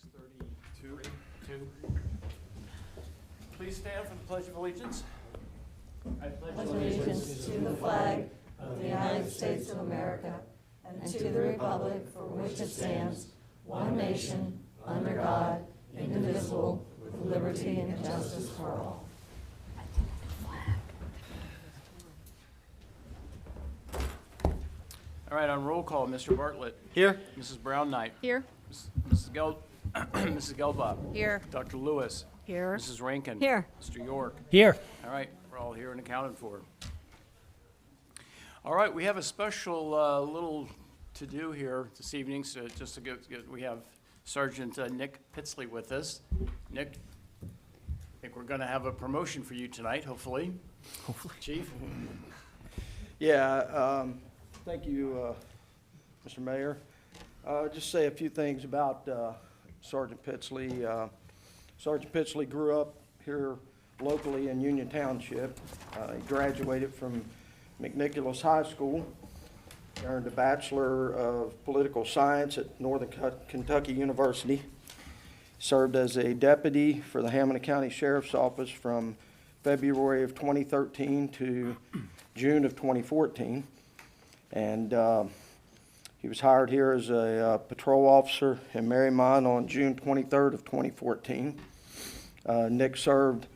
6:32. Please stand for the Pledge of Allegiance. I pledge allegiance to the flag of the United States of America and to the republic for which it stands, one nation, under God, indivisible, with liberty and justice for all. All right, on roll call, Mr. Bartlett. Here. Mrs. Brown Knight. Here. Mrs. Gelbach. Here. Dr. Lewis. Here. Mrs. Rankin. Here. Mr. York. Here. All right, we're all here and accounted for. All right, we have a special little to-do here this evening. So just to get we have Sergeant Nick Pitsley with us. Nick, I think we're going to have a promotion for you tonight, hopefully. Hopefully. Chief? Yeah, thank you, Mr. Mayor. Just say a few things about Sergeant Pitsley. Sergeant Pitsley grew up here locally in Union Township. He graduated from McNicholas High School, earned a Bachelor of Political Science at Northern Kentucky University, served as a deputy for the Hamilton County Sheriff's Office from February of 2013 to June of 2014, and he was hired here as a patrol officer in Marymount on June 23rd of 2014. Nick served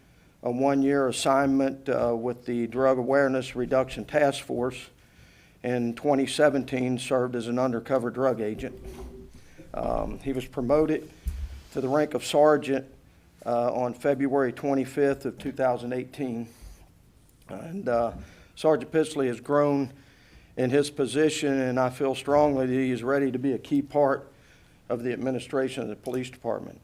a one-year assignment with the Drug Awareness Reduction Task Force. In 2017, served as an undercover drug agent. He was promoted to the rank of sergeant on February 25th of 2018. And Sergeant Pitsley has grown in his position, and I feel strongly that he is ready to be a key part of the administration of the police department.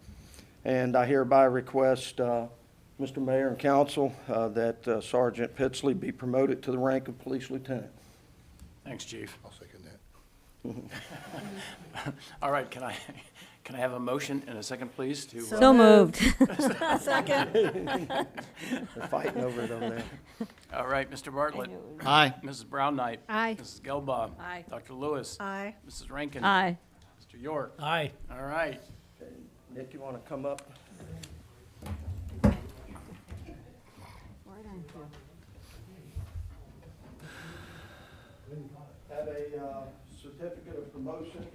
And I hereby request, Mr. Mayor and Council, that Sergeant Pitsley be promoted to the rank of Police Lieutenant. Thanks, Chief. I'll second that. All right, can I have a motion and a second, please? To, So moved. Second. They're fighting over it over there. all right, Mr. Bartlett. Aye. Mrs. Brown Knight. Aye. Mrs. Gelbaugh. Aye. Dr. Lewis. Aye. Mrs. Rankin. Aye. Mr. York. Aye. All right. Nick, you want to come up? Have a certificate of promotion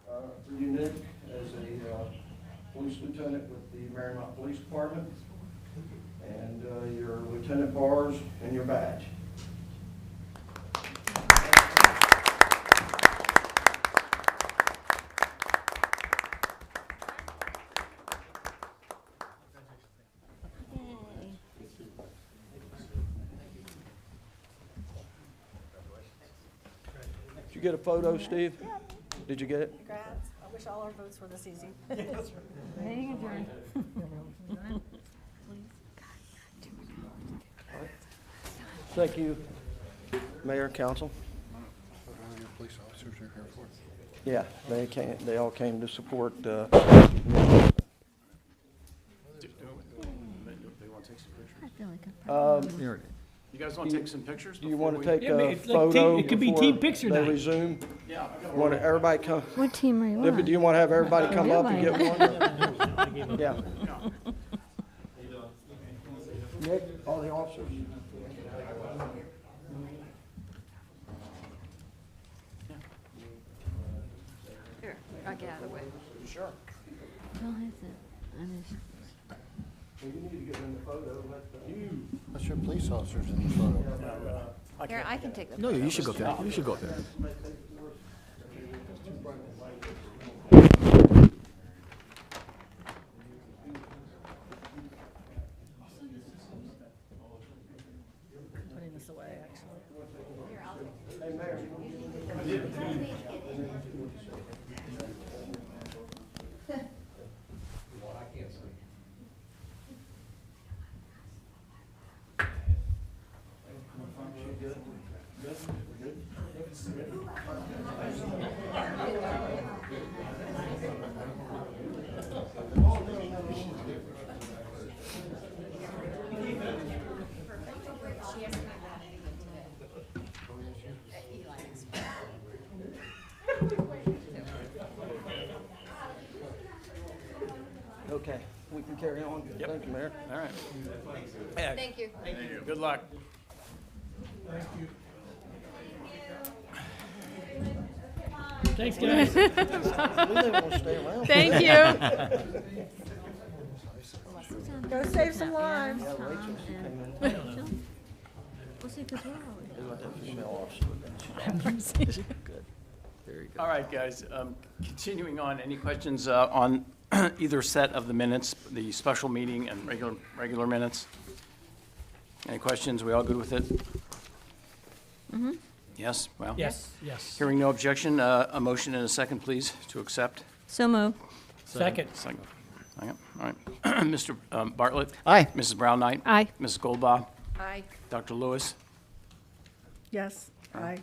for you, Nick, as a police lieutenant with the Marymount Police Department, and your lieutenant bars and your badge. Did you get a photo, Steve? Did you get it? Congrats. I wish all our votes were this easy. Meeting adjourned. Thank you, Mayor and Council. What are your police officers are here for? Yeah, they all came to support, Do they want to take some pictures? I feel like You guys want to take some pictures? do you want to before we- take Yeah, a it's like photo it could be before team picture they night. resume? Yeah, I got Want everybody come, what team are you Libby, on? do you want to have everybody come up and get one? Yeah. Nick, all the officers? Here, I get out of the way. Sure. Well, is it? Well, you need to get in the photo, That's your police officers in the photo. Here, I can take the. No, you should go there. You should go there. Putting this away, actually. Hey, Mayor. Okay, we can carry on. Yep. Thank you, Mayor. All right. Yeah, Thank you. good luck. Thanks, guys. We didn't want to stay around. Thank you. Go save some lives. Yeah, Rachel, she came in. Well, see, 'cause we're always- They let that female officer with that. Good. Very good. All right, guys, continuing on, any questions on either set of the minutes, the special meeting and regular minutes? Any questions? We all good with it? Yes, well? Yes, yes. Hearing no objection, a motion and a second, please, to accept. So move. Second. Second. All right. Mr. Bartlett? Aye. Mrs. Brown Knight? Aye. Mrs. Goldbaugh? Aye. Dr. Lewis? Yes, aye.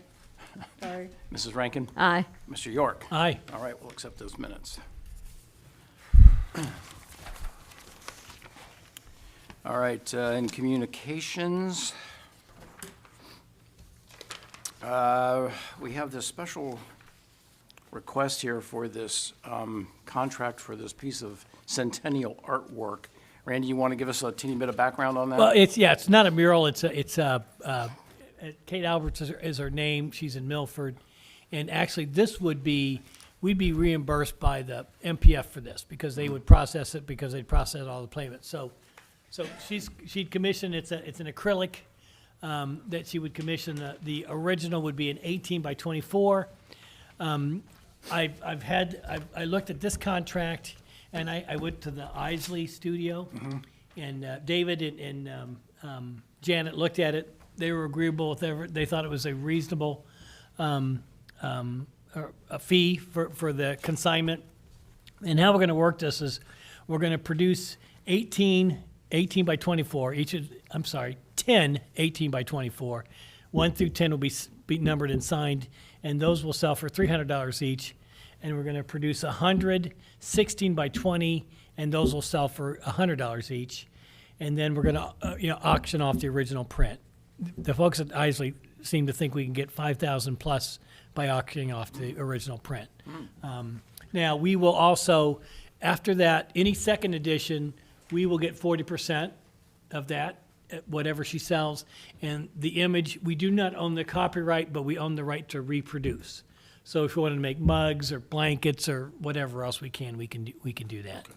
Sorry. Mrs. Rankin? Aye. Mr. York? Aye. All right, we'll accept those minutes. All right, in communications, we have this special request here for this contract for this piece of centennial artwork. Randy, you want to give us a teeny bit of background on that? Well, it's not a mural, it's Kate Alberts is her name, she's in Milford. And actually, we'd be reimbursed by the MPF for this, because they would process it, because they'd process all the payments. So she'd commission, it's an acrylic that she would commission. The original would be an 18 by 24. I looked at this contract, and I went to the Isley studio, and David and Janet looked at it. They were agreeable with it. They thought it was a reasonable a fee for the consignment. And how we're going to work this is we're going to produce 18 by 24, 10 18 by 24. 1 through 10 will be numbered and signed, and those will sell for $300 each. And we're going to produce 100 16 by 20, and those will sell for $100 each. And then we're going to auction off the original print. The folks at Isley seem to think we can get 5,000 plus by auctioning off the original print. Now, we will also, after that, any second edition, we will get 40% of that, whatever she sells. And the image, we do not own the copyright, but we own the right to reproduce. So if we want to make mugs or blankets or whatever else we can do that.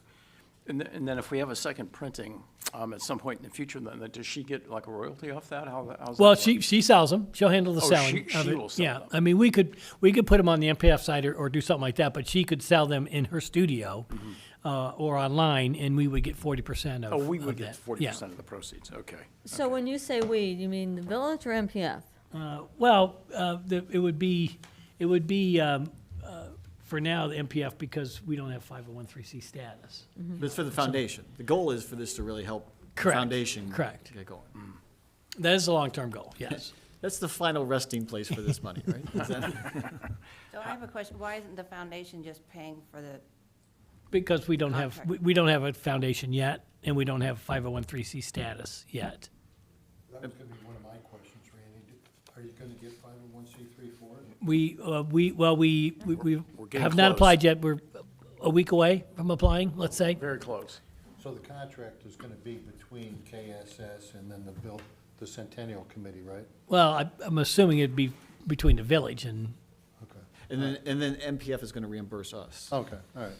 And then if we have a second printing at some point in the future, then does she get like a royalty off that? How's that Well, work? she sells them. She'll handle the Oh, selling she of it. will sell Yeah, them. I mean, we could put them on the MPF site or do something like that, but she could sell them in her studio or online, and we would get 40% of. Oh, we would of get that. 40% of the proceeds, okay. So when you say we, you mean the village or MPF? It would be for now the MPF, because we don't have 501(c) status. But it's for the foundation. The goal is for this to really help the Correct. foundation Correct. get going. That is the long-term goal. Yes. That's the final resting place for this money, right? Is that- So I have a question. Why isn't the foundation just paying for the, Because we don't have Contract. we don't have a foundation yet, and we don't have 501(c) status yet. That was gonna be one of my questions, Randy. Are you gonna get 501(c)(3) for it? We getting have not close. applied yet. We're a week away from applying, let's say. Very close. So the contract is gonna be between KSS and then the Centennial Committee, right? Well, I'm assuming it'd be between the village and, Okay. And then MPF is going to reimburse us. Okay, all right.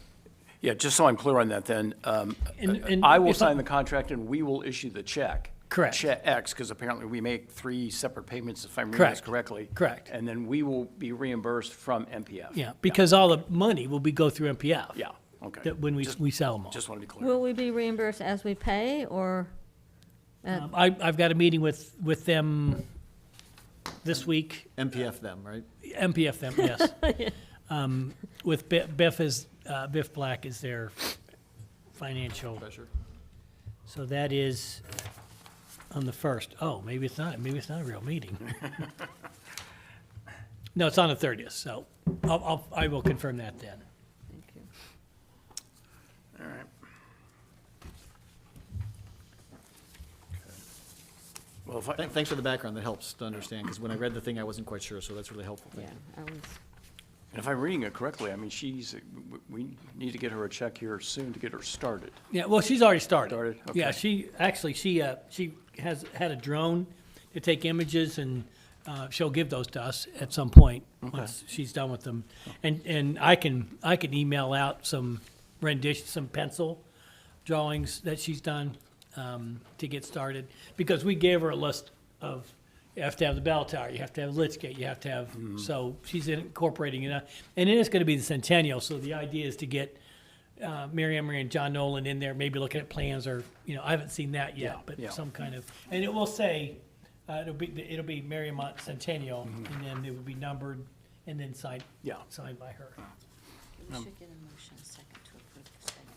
Yeah, just so I'm clear on that then, And I will if I- sign the contract and we will issue the check. Correct. Check X, because apparently we make 3 separate payments, if I'm reading this Correct. correctly. Correct. And then we will be reimbursed from MPF. yeah, because all the money will go through MPF. Yeah, okay. That when we sell them all. Just want to be clear. Will we be reimbursed as we pay, or? I've got a meeting with them this week. MPF them, right? MPF them, yes. With Biff Black is their financial, Treasure. so that is on the 1st. Oh, maybe it's not a real meeting. No, it's on the 30th, so I will confirm that then. Thank you. All right. Well, if I, Thanks for the background. That helps to understand, because when I read the thing, I wasn't quite sure, so that's really helpful. Yeah, Thank you. I was, And if I'm reading it correctly, I mean, we need to get her a check here soon to get her started. Yeah, well, she's already started. Started, Yeah, okay. she has had a drone to take images, and she'll give those to us at some point once she's done with them. And I can email out some rendition, some pencil drawings that she's done to get started, because we gave her a list of, you have to have the bell tower, you have to have liftgate, you have to have, so she's incorporating it. And it is going to be the centennial, so the idea is to get Mary Emery and John Nolan in there, maybe looking at plans, or, I haven't seen that yet, but yeah. some kind of, and it will say, it'll be Marymount Centennial, and then it will be numbered and then signed by her. We should get a motion second to approve the spending.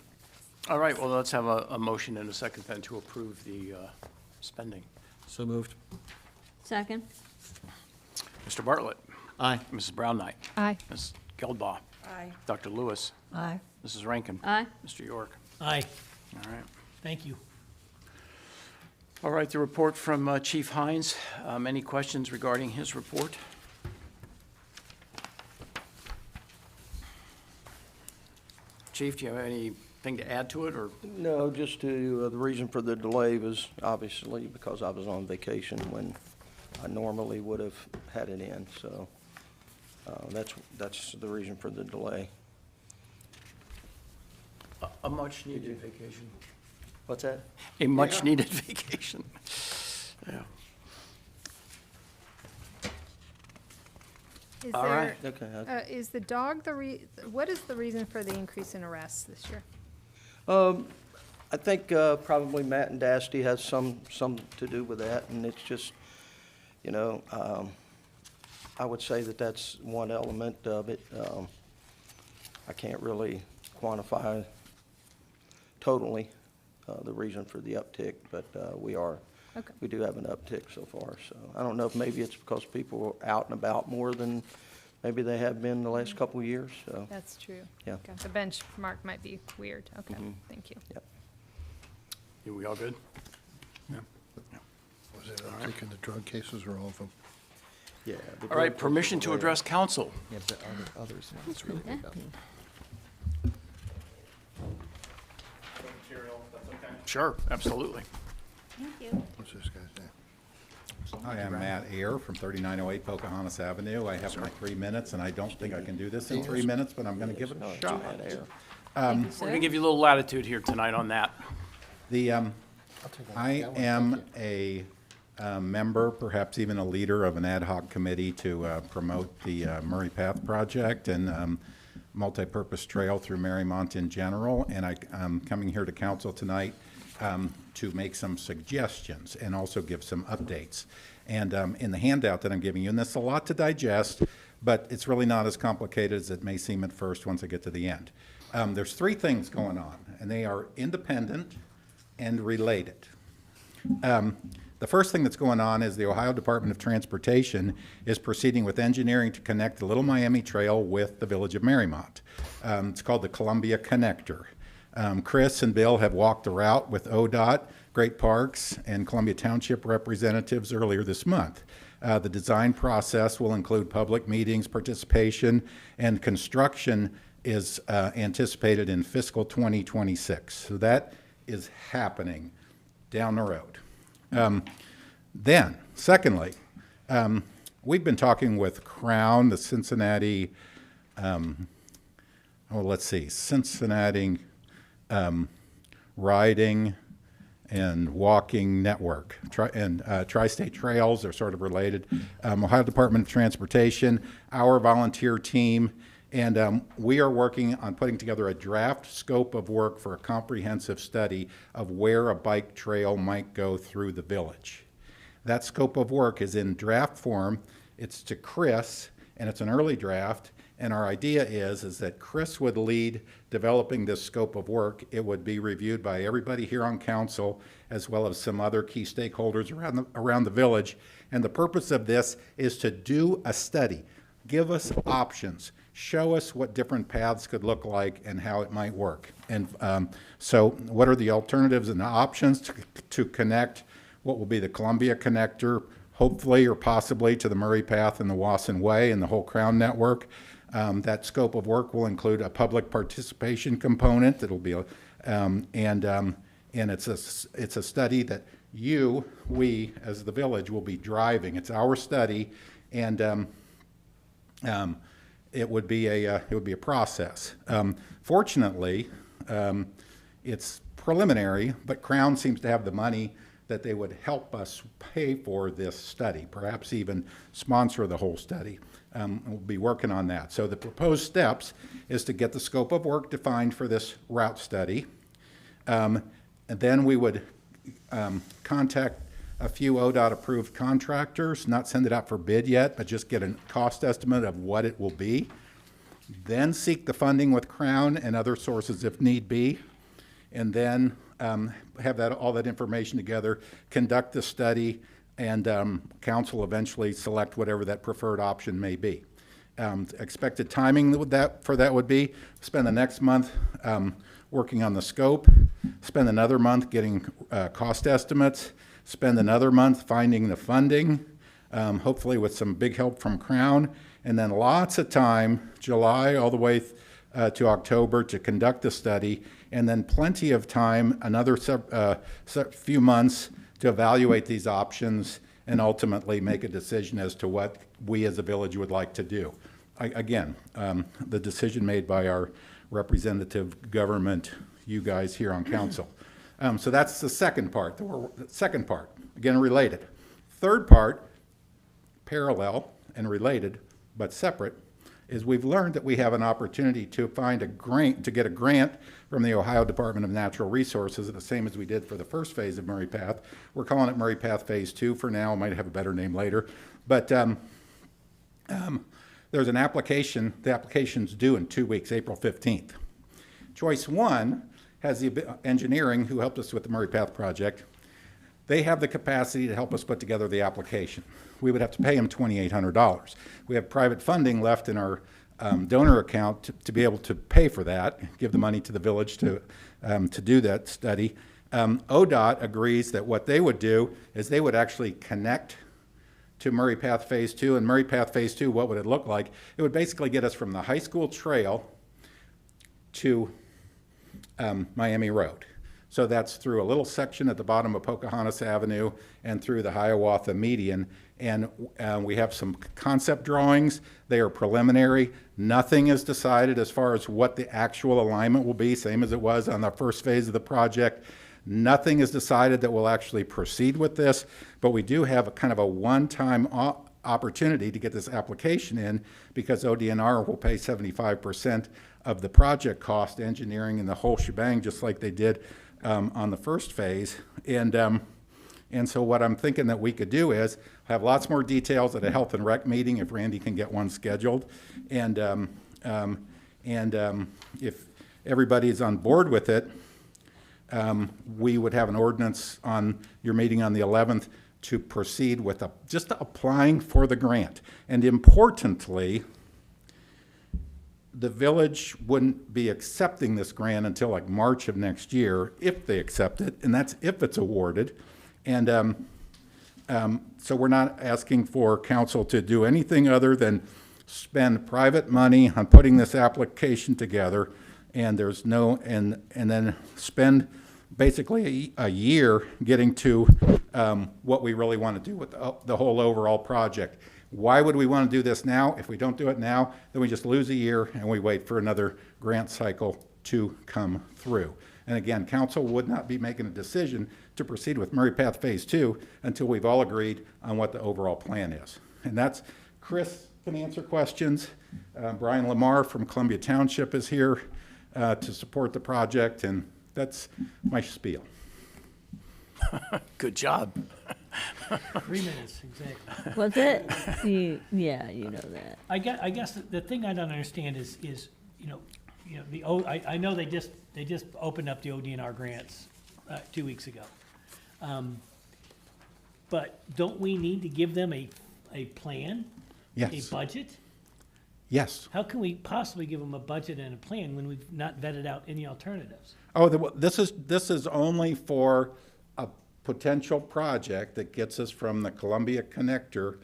All right, well, let's have a motion and a second then to approve the spending. So moved. Second? Mr. Bartlett, Aye. Mrs. Brown Knight, Aye. Ms. Geldbaugh, Aye. Dr. Lewis, Aye. Mrs. Rankin. Aye. Mr. York. Aye, All right. thank you. All right, the report from Chief Hines. Any questions regarding his report? Chief, do you have anything to add to it, or? No, just to, the reason for the delay was obviously because I was on vacation when I normally would have had it in, so that's the reason for the delay. A much-needed vacation. What's that? A much-needed vacation. Yeah. Is All right. there, Okay. is the dog what is the reason for the increase in arrests this year? I think probably Matt and Dasty has some to do with that, and it's just, I would say that that's one element of it. I can't really quantify totally the reason for the uptick, but Okay. we do have an uptick so far. So I don't know if maybe it's because people are out and about more than maybe they have been the last couple of years, so. That's true. Yeah. Okay. The benchmark might be weird. Okay, thank you. Yep. Are we all good? Was it uptick in the drug cases or all of them? Yeah. the All right, drug permission to delay. address council. Yeah, but others, it's really big up. Sure, absolutely. Thank you. What's this guy's name? Hi, I'm Matt Ayer from 3908 Pocahontas Avenue. I have my 3 minutes, and I don't think I can do this in 3 minutes, but I'm going to give it No, a it's shot. Matt Ayer. Thank you, We're sir. going to give you a little latitude here tonight on that. The, I'll take one. I That one, am thank you. a member, perhaps even a leader of an ad hoc committee to promote the Murray Path project and multi-purpose trail through Marymount in general. And I'm coming here to council tonight to make some suggestions and also give some updates. And in the handout that I'm giving you, and this is a lot to digest, but it's really not as complicated as it may seem at first once I get to the end. There's 3 things going on, and they are independent and related. The first thing that's going on is the Ohio Department of Transportation is proceeding with engineering to connect the Little Miami Trail with the village of Marymount. It's called the Columbia Connector. Chris and Bill have walked the route with ODOT, Great Parks, and Columbia Township representatives earlier this month. The design process will include public meetings, participation, and construction is anticipated in fiscal 2026. So that is happening down the road. Then, secondly, we've been talking with Crown, the Cincinnati, Cincinnati Riding and Walking Network. Tri-State Trails are sort of related. Ohio Department of Transportation, our volunteer team, and we are working on putting together a draft scope of work for a comprehensive study of where a bike trail might go through the village. That scope of work is in draft form. It's to Chris, and it's an early draft. And our idea is that Chris would lead developing this scope of work. It would be reviewed by everybody here on council, as well as some other key stakeholders around the village. And the purpose of this is to do a study, give us options, show us what different paths could look like and how it might work. And so what are the alternatives and the options to connect what will be the Columbia Connector, hopefully or possibly to the Murray Path and the Wasson Way and the whole Crown network. That scope of work will include a public participation component. It'll be and it's a study that we as the village will be driving. It's our study, and it would be a process. Fortunately, it's preliminary, but Crown seems to have the money that they would help us pay for this study, perhaps even sponsor the whole study. We'll be working on that. So the proposed steps is to get the scope of work defined for this route study. And then we would contact a few ODOT-approved contractors, not send it out for bid yet, but just get a cost estimate of what it will be. Then seek the funding with Crown and other sources if need be. And then have all that information together, conduct the study, and council eventually select whatever that preferred option may be. Expected timing for that would be spend the next month working on the scope, spend another month getting cost estimates, spend another month finding the funding, hopefully with some big help from Crown, and then lots of time, July all the way to October, to conduct the study, and then plenty of time, another few months, to evaluate these options and ultimately make a decision as to what we as a village would like to do. Again, the decision made by our representative government, you guys here on council. So that's the second part. The second part, again, related. Third part, parallel and related, but separate, is we've learned that we have an opportunity to find a grant, to get a grant from the Ohio Department of Natural Resources, the same as we did for the first phase of Murray Path. We're calling it Murray Path Phase 2 for now. Might have a better name later. But there's an application. The application's due in 2 weeks, April 15th. Choice 1 has the engineering who helped us with the Murray Path project. They have the capacity to help us put together the application. We would have to pay them $2,800. We have private funding left in our donor account to be able to pay for that, give the money to the village to do that study. ODOT agrees that what they would do is they would actually connect to Murray Path Phase 2. And Murray Path Phase 2, what would it look like? It would basically get us from the high school trail to Miami Road. So that's through a little section at the bottom of Pocahontas Avenue and through the Hiawatha median. And we have some concept drawings. They are preliminary. Nothing is decided as far as what the actual alignment will be, same as it was on the first phase of the project. Nothing is decided that will actually proceed with this, but we do have a kind of a one-time opportunity to get this application in, because ODNR will pay 75% of the project cost, engineering and the whole shebang, just like they did on the first phase. And so what I'm thinking that we could do is have lots more details at a health and rec meeting if Randy can get one scheduled. And if everybody is on board with it, we would have an ordinance on your meeting on the 11th to proceed with just applying for the grant. And importantly, the village wouldn't be accepting this grant until like March of next year, if they accept it, and that's if it's awarded. And so we're not asking for council to do anything other than spend private money on putting this application together, and there's no, and then spend basically a year getting to what we really want to do with the whole overall project. Why would we want to do this now? If we don't do it now, then we just lose a year and we wait for another grant cycle to come through. And again, council would not be making a decision to proceed with Murray Path Phase 2 until we've all agreed on what the overall plan is. And that's, Chris can answer questions. Brian Lamar from Columbia Township is here to support the project, and that's my spiel. Good job. 3 minutes, exactly. Was it? Yeah, you know that. I guess the thing I don't understand is I know they just opened up the ODNR grants 2 weeks ago. But don't we need to give them a plan? Yes. A budget? Yes. How can we possibly give them a budget and a plan when we've not vetted out any alternatives? Oh, this is only for a potential project that gets us from the Columbia Connector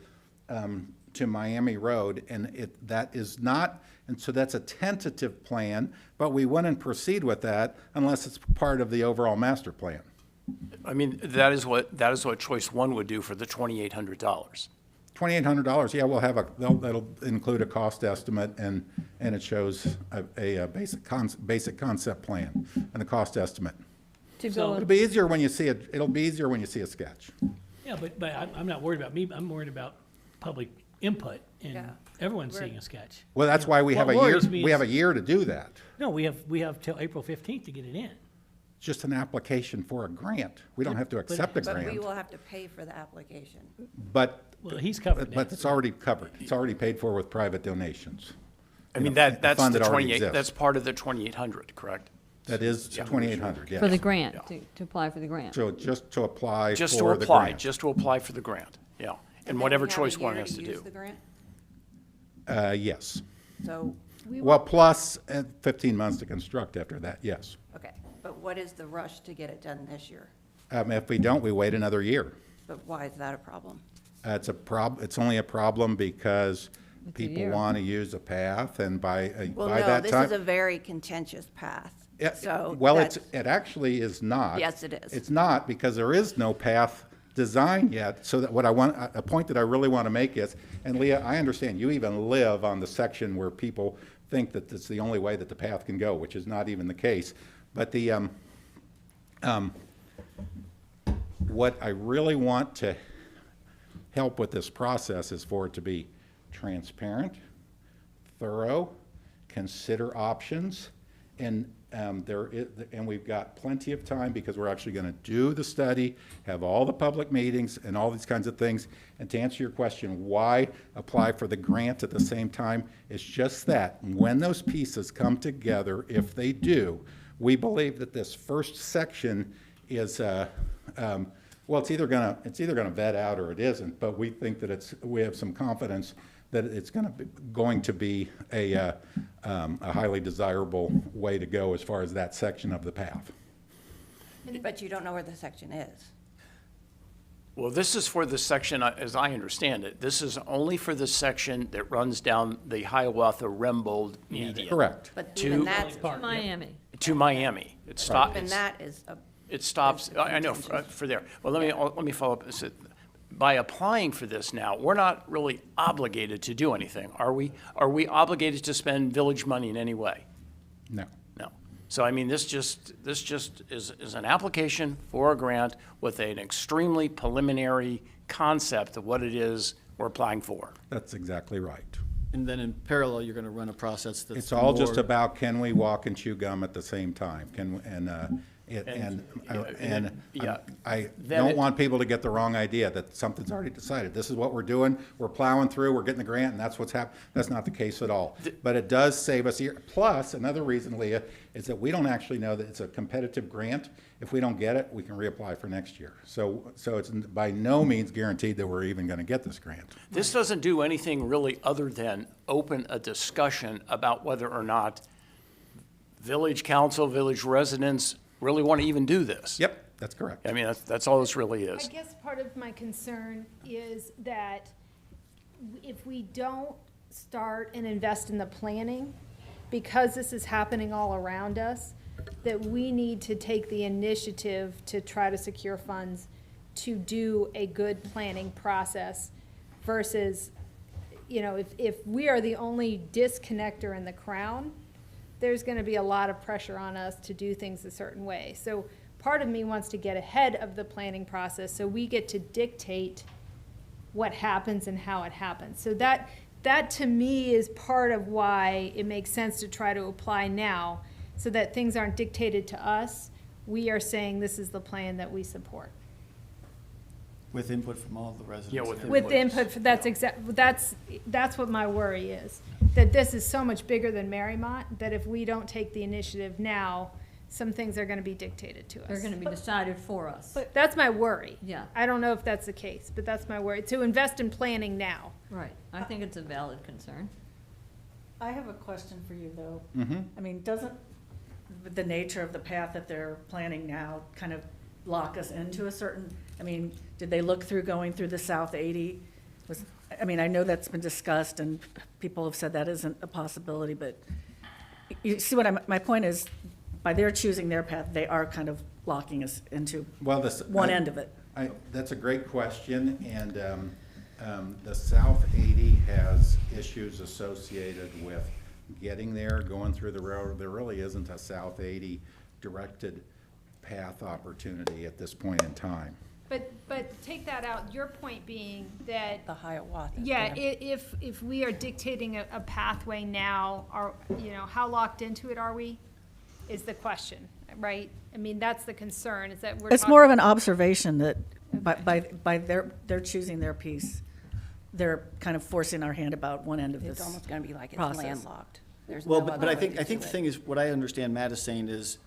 to Miami Road, and that is not, and so that's a tentative plan, but we wouldn't proceed with that unless it's part of the overall master plan. I mean, that is what choice one would do for the $2,800. $2,800, yeah, we'll have that'll include a cost estimate, and it shows a basic concept plan and a cost estimate. To So- go, It'll be easier when you see it, it'll be easier when you see a sketch. Yeah, but I'm not worried about me, I'm worried about public input and Yeah. everyone We're- seeing a sketch. Well, that's why we have What a year, worries me we have a is- year to do that. No, we have till April 15th to get it in. It's just an application for a grant. We don't have to accept a But we grant, will have to pay for the application. but, Well, he's covered but that. it's already covered. It's already paid for with private donations. I mean, In a that's fund the that already 28, exists. that's part of the 2,800, correct? That is 2,800, yes. for the grant, Yeah. to apply for the grant. So just to apply Just to for the apply, grant. just to apply for the grant, yeah. then And we whatever have a choice one year has to use do. the grant? Yes. So, Well, plus 15 months to construct after that, yes. okay, but what is the rush to get it done this year? If we don't, we wait another year. But why is that a problem? It's only a problem because It's a people year. want to use a path, and by Well, by no, that this time. is a very contentious path, Yeah, so well, that's, it actually is not. Yes, it is. It's not, because there is no path design yet. So that a point that I really want to make is, and Leah, I understand, you even live on the section where people think that it's the only way that the path can go, which is not even the case. But what I really want to help with this process is for it to be transparent, thorough, consider options, and we've got plenty of time because we're actually going to do the study, have all the public meetings and all these kinds of things. And to answer your question, why apply for the grant at the same time? It's just that when those pieces come together, if they do, we believe that this first section is, well, it's either gonna vet out or it isn't, but we think that we have some confidence that it's going to be a highly desirable way to go as far as that section of the path. but you don't know where the section is. Well, this is for the section, as I understand it, this is only for the section that runs down the Hiawatha-Rembold median. Correct. But To- even that's, Part, yep. Miami. To Miami. It stops. even that is a, It stops, I know, for there. Well, let me follow up. By applying for this now, we're not really obligated to do anything, are we? Are we obligated to spend village money in any way? No. No. So, I mean, this just is an application for a grant with an extremely preliminary concept of what it is we're applying for. That's exactly right. And then in parallel, you're going to run a process that's It's all just more- about, can we walk and chew gum at the same time? Yeah. I Then don't it- want people to get the wrong idea that something's already decided. This is what we're doing, we're plowing through, we're getting the grant, and that's what's happening. That's not the case at all. But it does save us here. Plus, another reason, Leah, is that we don't actually know that it's a competitive grant. If we don't get it, we can reapply for next year. So it's by no means guaranteed that we're even gonna get this grant. This doesn't do anything really other than open a discussion about whether or not village council, village residents really want to even do this. Yep, that's correct. I mean, that's all this really I is. guess part of my concern is that if we don't start and invest in the planning, because this is happening all around us, that we need to take the initiative to try to secure funds to do a good planning process versus, if we are the only disconnector in the crown, there's gonna be a lot of pressure on us to do things a certain way. So part of me wants to get ahead of the planning process, so we get to dictate what happens and how it happens. So that to me is part of why it makes sense to try to apply now, so that things aren't dictated to us. We are saying this is the plan that we support. With input from all the residents. Yeah, with With the input, that's what my worry is, that this is so much bigger than Marymount, that if we don't take the initiative now, some things are gonna be dictated to us. They're gonna be decided for us. That's my worry. Yeah. I don't know if that's the case, but that's my worry, to invest in planning now. Right, I think it's a valid concern. I have a question for you, though. Mm-hmm. I mean, doesn't the nature of the path that they're planning now kind of lock us into a certain, I mean, did they look through going through the South 80? I mean, I know that's been discussed and people have said that isn't a possibility, but you see what my point is, by their choosing their path, they are kind of locking us into Well, one end of it. That's a great question, and the South 80 has issues associated with getting there, going through the railroad. There really isn't a South 80 directed path opportunity at this point in time. But take that out, your point being that, The Hiawatha. yeah, if we are dictating a pathway now, how locked into it are we? Is the question, right? I mean, that's the concern, is that we're It's more of an observation that by their choosing their piece, they're kind of forcing our hand about one end of this It's almost gonna be like it's process. landlocked. There's Well, no but other I way think, to I think do the it. thing is, what I understand Matt is saying is,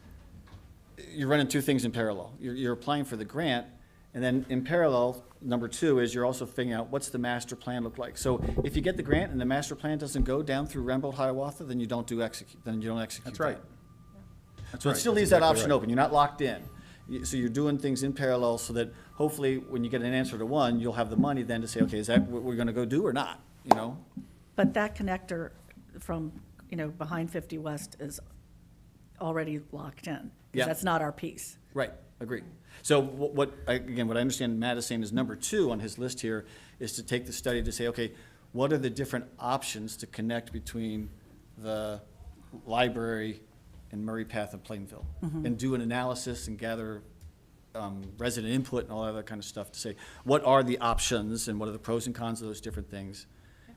you're running two things in parallel. You're applying for the grant, and then in parallel, number two is you're also figuring out what's the master plan look like. So if you get the grant and the master plan doesn't go down through Rembold, Hiawatha, then you don't execute That's right. that. That's So it right. still That's leaves that exactly option right. open. You're not locked in. So you're doing things in parallel so that hopefully when you get an answer to one, you'll have the money then to say, okay, is that what we're gonna go do or not, you know? But that connector from, behind 50 West is already locked in. 'Cause Yeah. that's not our piece. Right, agree. So what I understand Matt is saying is number two on his list here is to take the study to say, okay, what are the different options to connect between the library and Murray Path of Plainville? And do an analysis and gather resident input and all that other kind of stuff to say, what are the options and what are the pros and cons of those different things?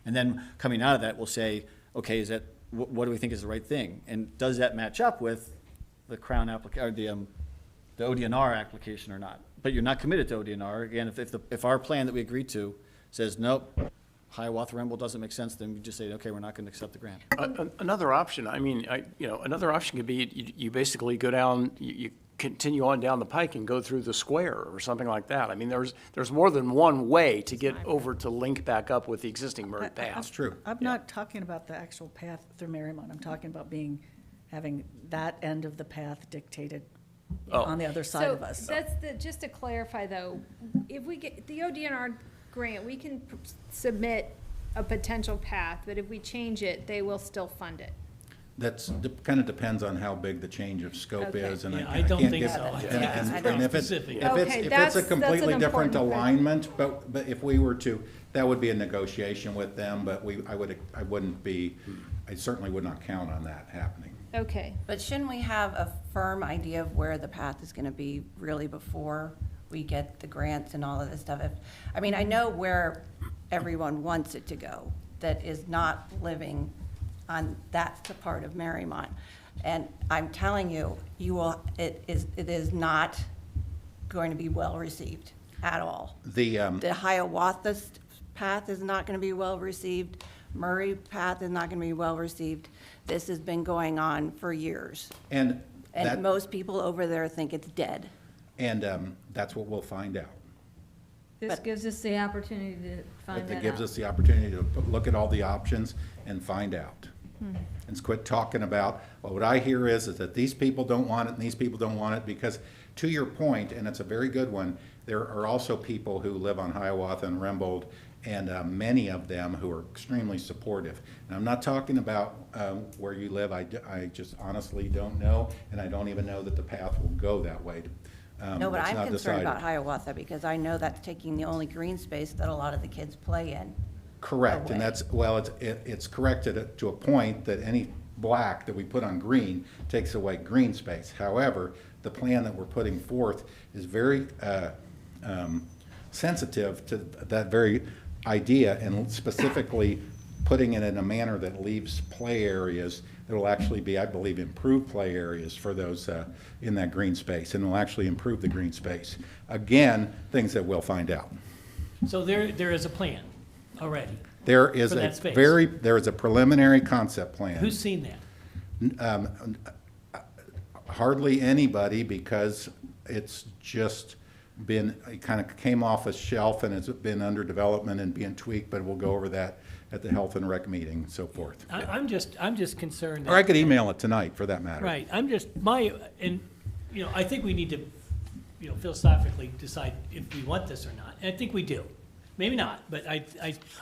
And then coming out of that, we'll say, okay, what do we think is the right thing? And does that match up with the Crown or the ODNR application or not? But you're not committed to ODNR. Again, if our plan that we agreed to says, nope, Hiawatha Rembold doesn't make sense, then we just say, okay, we're not gonna accept the grant. Another option, another option could be you basically go down, you continue on down the pike and go through the square or something like that. I mean, there's more than one way to get over to link back up with the existing Murray Path. That's true. I'm not talking about the actual path through Marymount. I'm talking about having that end of the path dictated Oh. on the other side of us. So just to clarify though, if we get the ODNR grant, we can submit a potential path, but if we change it, they will still fund it. Kind of depends on how big the change of scope Okay. is, and Yeah, I I don't can't think give. so. and- Yeah, and- I and don't. if it's- Specific. If it's Okay, a that's an completely different important thing. alignment, but if we were to, that would be a negotiation with them, but I certainly would not count on that happening. Okay. But shouldn't we have a firm idea of where the path is gonna be really before we get the grants and all of this stuff? I mean, I know where everyone wants it to go, that is not living on that part of Marymount. And I'm telling you, it is not going to be well-received at all. The Hiawatha path is not gonna be well-received. Murray path is not gonna be well-received. This has been going on for years. and And that, most people over there think it's dead. and that's what we'll find out. This But- gives us the opportunity to find that It out. gives us the opportunity to look at all the options and find out. And quit talking about, well, what I hear is that these people don't want it and these people don't want it, because to your point, and it's a very good one, there are also people who live on Hiawatha and Rembold, and many of them who are extremely supportive. And I'm not talking about where you live, I just honestly don't know, and I don't even know that the path will go that way. No, but It's I'm not concerned about decided. Hiawatha because I know that's taking the only green space that a lot of the kids play in. Correct, away. and it's corrected to a point that any black that we put on green takes away green space. However, the plan that we're putting forth is very sensitive to that very idea, and specifically putting it in a manner that leaves play areas that will actually be, I believe, improved play areas for those in that green space, and will actually improve the green space. Again, things that we'll find out. So there is a plan already. There is For a that space. there is a preliminary concept plan. Who's seen that? Hardly anybody, because it's just been, it kind of came off a shelf and it's been under development and being tweaked, but we'll go over that at the Health and Rec meeting and so forth. I'm just concerned. Or I could email it tonight, for that matter. Right, I think we need to philosophically decide if we want this or not. And I think we do. Maybe not, but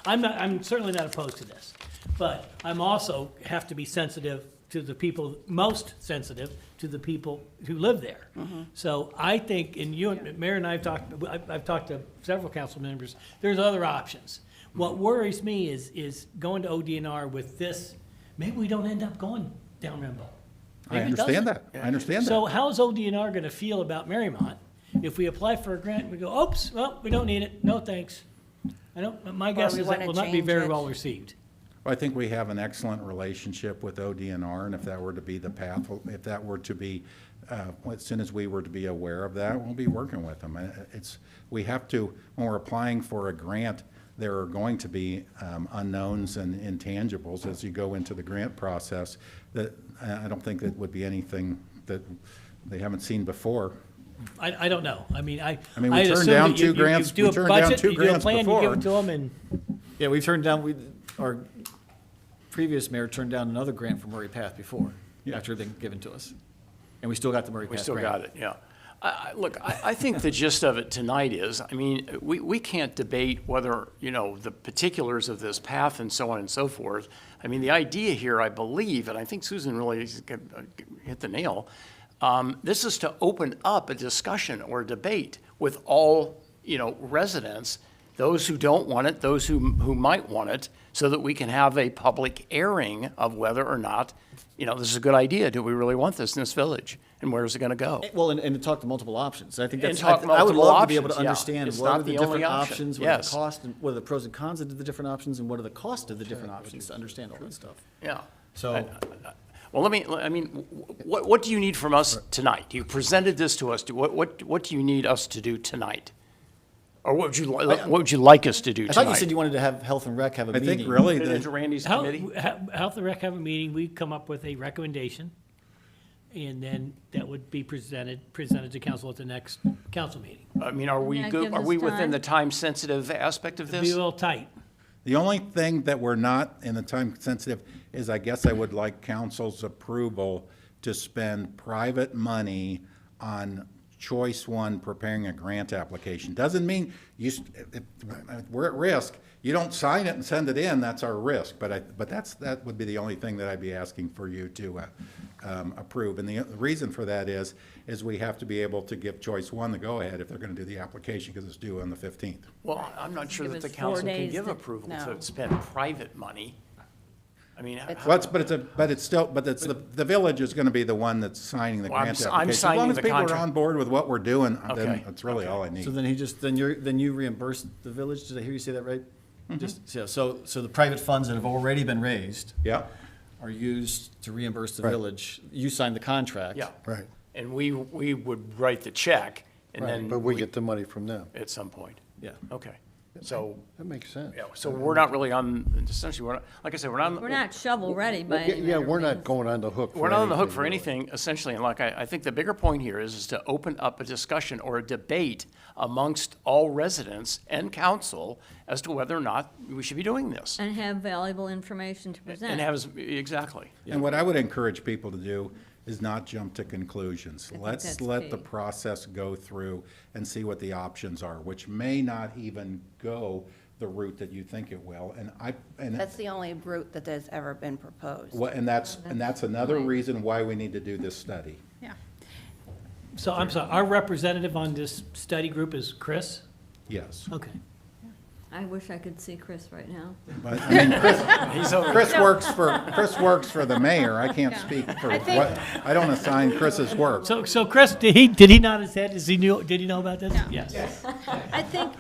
I'm certainly not opposed to this. But I'm also have to be sensitive to the people, most sensitive to the people who live there. So I think, and Mayor and I have talked, I've talked to several council members, there's other options. What worries me is going to ODNR with this, maybe we don't end up going down Rimbo. I Maybe it understand doesn't. that. I understand that. So how's ODNR gonna feel about Marymount if we apply for a grant and we go, oops, well, we don't need it, no thanks? My guess we is that wanna will not be change very it. well received. I think we have an excellent relationship with ODNR, and if that were to be the path, if that were to be, as soon as we were to be aware of that, we'll be working with them. We have to, when we're applying for a grant, there are going to be unknowns and intangibles as you go into the grant process that I don't think that would be anything that they haven't seen before. I don't know. I mean, we I'd turned assume down that you- two grants- you do we a turned down budget, two you do a grants plan, you give before. it to them, and Yeah, we've turned down, our previous mayor turned down another grant from Murray Path before, after it had been given to us. And we still got the Murray Path We grant. still got it, yeah. Look, I think the gist of it tonight is, I mean, we can't debate whether, the particulars of this path and so on and so forth. I mean, the idea here, I believe, and I think Susan really hit the nail, this is to open up a discussion or a debate with all, residents, those who don't want it, those who might want it, so that we can have a public airing of whether or not, this is a good idea. Do we really want this in this village? And where is it going to go? Well, and to talk to multiple options. I think And that's, talk I would multiple love to be able to options, yeah. understand It's what not are the the only different option. options, what are the Yes. costs, and what are the pros and cons of the different options, and what are the costs of the different options, to understand all that stuff. Yeah. So, Well, what do you need from us tonight? You presented this to us. What do you need us to do tonight? Or what would you like us to do I tonight? thought you said you wanted to have Health and Rec have a I meeting. think really Put it into the, Randy's Health committee? and Rec have a meeting, we come up with a recommendation, and then that would be presented to council at the next council meeting. I mean, are we That good, gives are us we within time. the time-sensitive aspect of Be a this? little tight. the only thing that we're not in the time sensitive is I guess I would like council's approval to spend private money on choice one preparing a grant application. Doesn't mean if we're at risk. You don't sign it and send it in, that's our risk. But that would be the only thing that I'd be asking for you to approve. And the reason for that is we have to be able to give choice one the go-ahead if they're gonna do the application, because it's due on the 15th. Well, I'm not sure Give that the us 4 council can days give to- approval No. to spend private money. I mean, Well, the village is gonna be the one that's signing the Well, I'm grant s- I'm application. As signing long as the people are contract. on board with what we're doing, then Okay. that's really all I need. So then you reimburse the village, did I hear you say that right? Just, so the private funds that have already been raised Yeah, are used to reimburse the Right. village. You signed the contract. yeah. Right, And we would write the check, and then. but we get the money from them. At some point. Yeah. Okay. So, That makes sense. yeah, so we're not really essentially, we're not, like I said, we're not. We're not shovel-ready by any Yeah, we're manner of not going on the hook for We're not on the hook for really. anything, essentially, and like, I think the bigger point here is to open up a discussion or a debate amongst all residents and council as to whether or not we should be doing this. And have valuable information to present. And have, exactly. and what I would encourage people to do is not jump to conclusions. think Let's that's let the key. process go through and see what the options are, which may not even go the route that you think it will. That's the only route that has ever been proposed. And that's another reason why we need to do this study. Yeah. So I'm sorry, our representative on this study group is Chris? Yes. Okay. I wish I could see Chris right now. But, I mean, He's over. Chris works for the mayor. I can't speak for what, I don't assign Chris's work. So Chris, did he nod his head? Did he know about this? Yes. I think,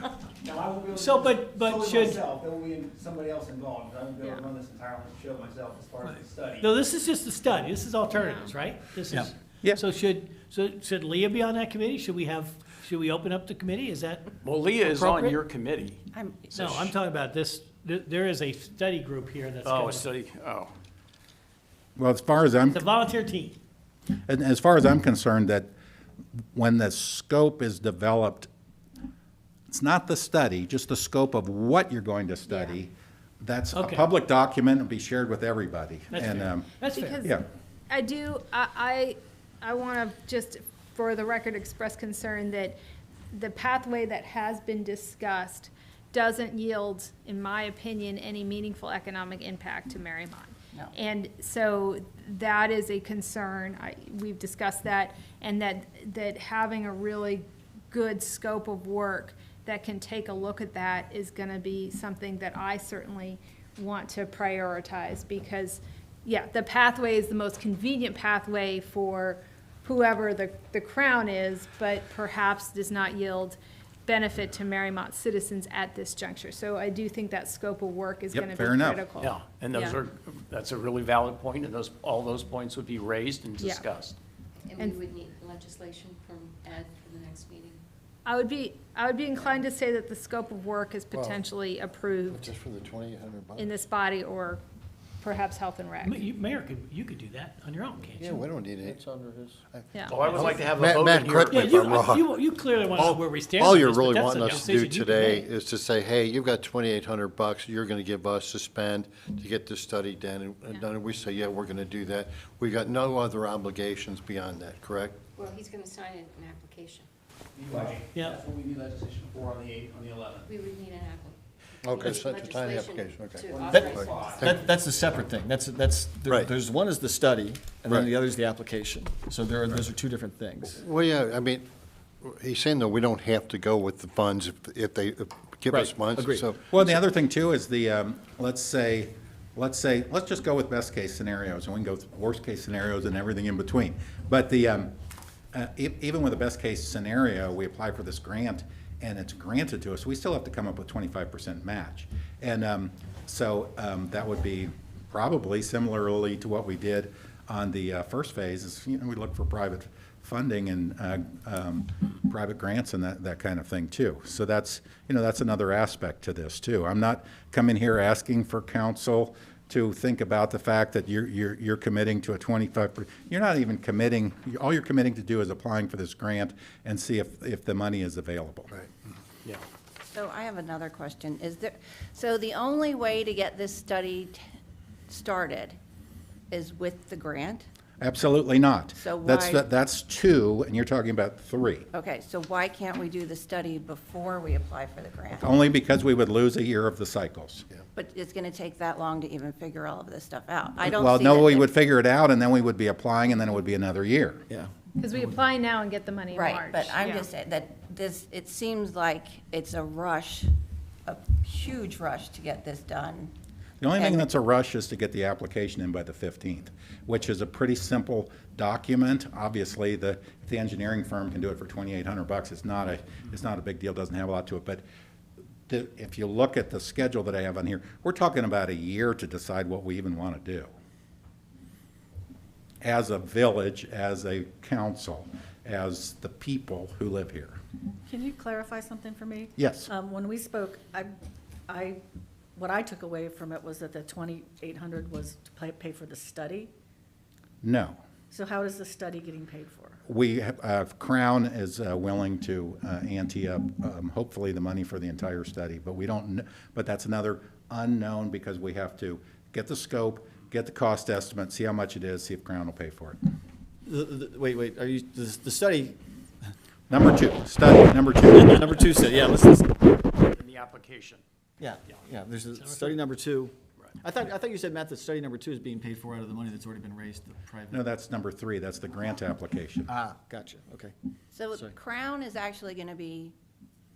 No, I will be able to. So, but solely should, myself, there will be somebody else involved, I won't be able to run this entire show myself as far as the study. no, this is just a study. This is alternatives, right? This Yeah. is. Yeah. So should Leah be on that committee? Should we open up the committee? Is that? Well, Leah is on Appropriate? your committee. No, I'm talking about this, there is a study group here that's. Oh, gonna- a study, oh. Well, as far as I'm It's a volunteer team. And as far as I'm concerned, that when the scope is developed, it's not the study, just the scope of what you're going to study. That's a Okay. public document and be shared with everybody. That's And, fair. That's fair. because yeah. I want to just for the record, express concern that the pathway that has been discussed doesn't yield, in my opinion, any meaningful economic impact to Marymount. No. And so that is a concern. We've discussed that, and that having a really good scope of work that can take a look at that is gonna be something that I certainly want to prioritize, because, yeah, the pathway is the most convenient pathway for whoever the crown is, but perhaps does not yield benefit to Marymount citizens at this juncture. So I do think that scope of work is Yep, gonna be fair enough. critical. Yeah, and those Yeah. are, that's a really valid point, and all those points would be raised and Yeah. discussed. And- And we would need legislation from Ed for the next meeting. I would be inclined to say that the scope of work is Well, potentially approved Just for the 2,800 bucks? in this body, or perhaps Health and Rec. Mayor, you could do that on your own, can't Yeah, you? we don't need it. It's under his. Yeah. Well, I would like to have a Matt- vote Matt, in here. correct me Yeah, if I'm wrong. you clearly want to know where we stand. All on you're this, but really that's wanting a us to decision do you can today make. is to say, hey, you've got 2,800 bucks, you're gonna give us to spend to get this study done, and done, and we say, yeah, we're gonna do that. We got no other obligations beyond that, correct? Well, he's gonna sign an application. Yeah. That's what we need legislation for on the 8th, on the 11th. We would need an application. Okay, so to sign the application, okay. That's a separate thing. Right. There's one is the study, and then Right. the other is the application. So those are two different things. Well, yeah, I mean, he's saying that we don't have to go with the funds if they give us Right, funds, agreed. so. Well, and the other thing too is let's just go with best case scenarios, and we can go with worst case scenarios and everything in between. But even with the best case scenario, we apply for this grant and it's granted to us, we still have to come up with 25% match. And so that would be probably similarly to what we did on the first phase, is, we look for private funding and private grants and that kind of thing too. So that's another aspect to this too. I'm not coming here asking for council to think about the fact that you're committing to a 25%. You're not even committing. All you're committing to do is applying for this grant and see if the money is available. Right. Yeah. So I have another question. So the only way to get this study started is with the grant? Absolutely not. So That's why- that's two, and you're talking about three. Okay, so why can't we do the study before we apply for the grant? Only because we would lose a year of the cycles. But it's gonna take that long to even figure all of this stuff out. I don't Well, see no, that we it- would figure it out, and then we would be applying, and then it would be another year. Yeah. Because we apply now and get the money in March. Right, but I'm Yeah. just saying that it seems like it's a rush, a huge rush to get this done. The only thing And- that's a rush is to get the application in by the 15th, which is a pretty simple document. Obviously, if the engineering firm can do it for 2,800 bucks, it's not a big deal, doesn't have a lot to it. But if you look at the schedule that I have on here, we're talking about a year to decide what we even want to do. As a village, as a council, as the people who live here. Can you clarify something for me? Yes. When we spoke, what I took away from it was that the 2,800 was to pay for the study. No. So how is the study getting paid for? Crown is willing to ante up, hopefully, the money for the entire study, but we don't, but that's another unknown, because we have to get the scope, get the cost estimate, see how much it is, see if Crown will pay for it. Wait, the study, Number two. number two said, yeah, let's, In the application. yeah, there's a study number two. I thought you said, Matt, that study number two is being paid for out of the money that's already been raised, the private. No, that's number three, that's the grant application. Ah, gotcha, okay. So Sorry. Crown is actually gonna be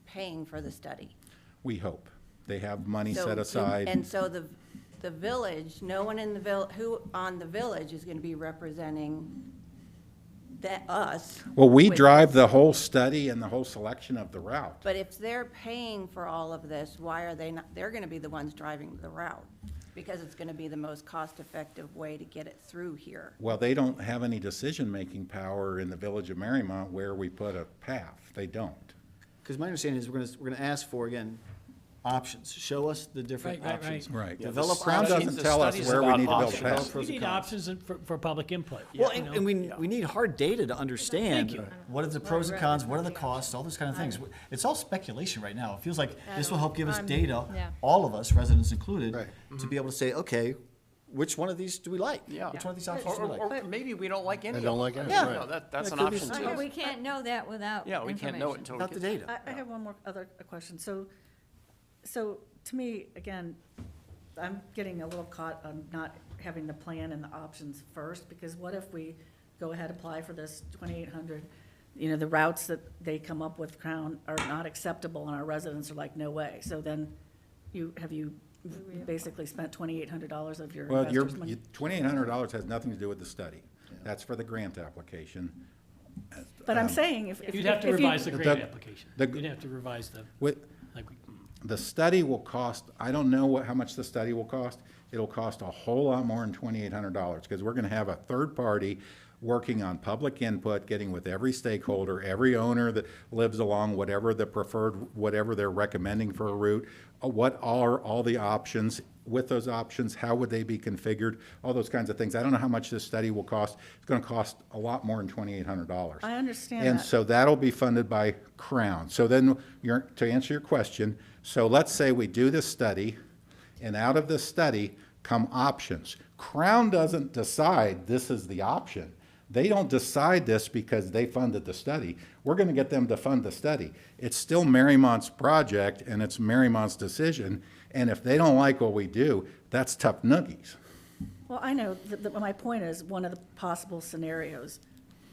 paying for the study. We hope. They have money So set to- aside. And so the village, no one in the who on the village is gonna be representing us. Well, we with drive this. the whole study and the whole selection of the route. But if they're paying for all of this, why are they not, they're gonna be the ones driving the route, because it's gonna be the most cost-effective way to get it through here. Well, they don't have any decision-making power in the village of Marymount where we put a path. They don't. Because my understanding is we're gonna ask for, again, options. Show us the different Right, options. Right. Yeah, Develop Crown study- doesn't the tell us study's where we about need to build options. paths. Pros We and need cons. options for public input. Well, you know? and we need hard data to understand Thank you. what are the pros and cons, what are the costs, all those kind of things. It's all speculation right now. It feels like this will help give us data, yeah. all of us, residents included, Right. to be able to say, okay, which one of these do we like? Yeah. Which one of these options do we like? Or maybe we don't like any I of don't them. like any, You right. know, that's Yeah, an it could be option some- too. But we can't know that without Yeah, we can't know it information. until we Without the get. data. I have one more other question. So to me, again, I'm getting a little caught on not having the plan and the options first, because what if we go ahead, apply for this 2,800, the routes that they come up with, Crown, are not acceptable, and our residents are like, no way. So then have you basically spent $2,800 of your Well, investors' money? $2,800 has nothing to do with the study. That's for the grant application. But I'm saying if. You'd have to if you- revise the grant The- application. the- You'd have to revise the, With, like, we- the study will cost, I don't know how much the study will cost. It'll cost a whole lot more than $2,800, because we're gonna have a third party working on public input, getting with every stakeholder, every owner that lives along whatever the preferred, whatever they're recommending for a route. What are all the options? With those options, how would they be configured? All those kinds of things. I don't know how much this study will cost. It's gonna cost a lot more than $2,800. I understand And that. so that'll be funded by Crown. So then, to answer your question, so let's say we do this study, and out of this study come options. Crown doesn't decide this is the option. They don't decide this because they funded the study. We're gonna get them to fund the study. It's still Marymont's project, and it's Marymont's decision, and if they don't like what we do, that's tough noogies. Well, I know, my point is, one of the possible scenarios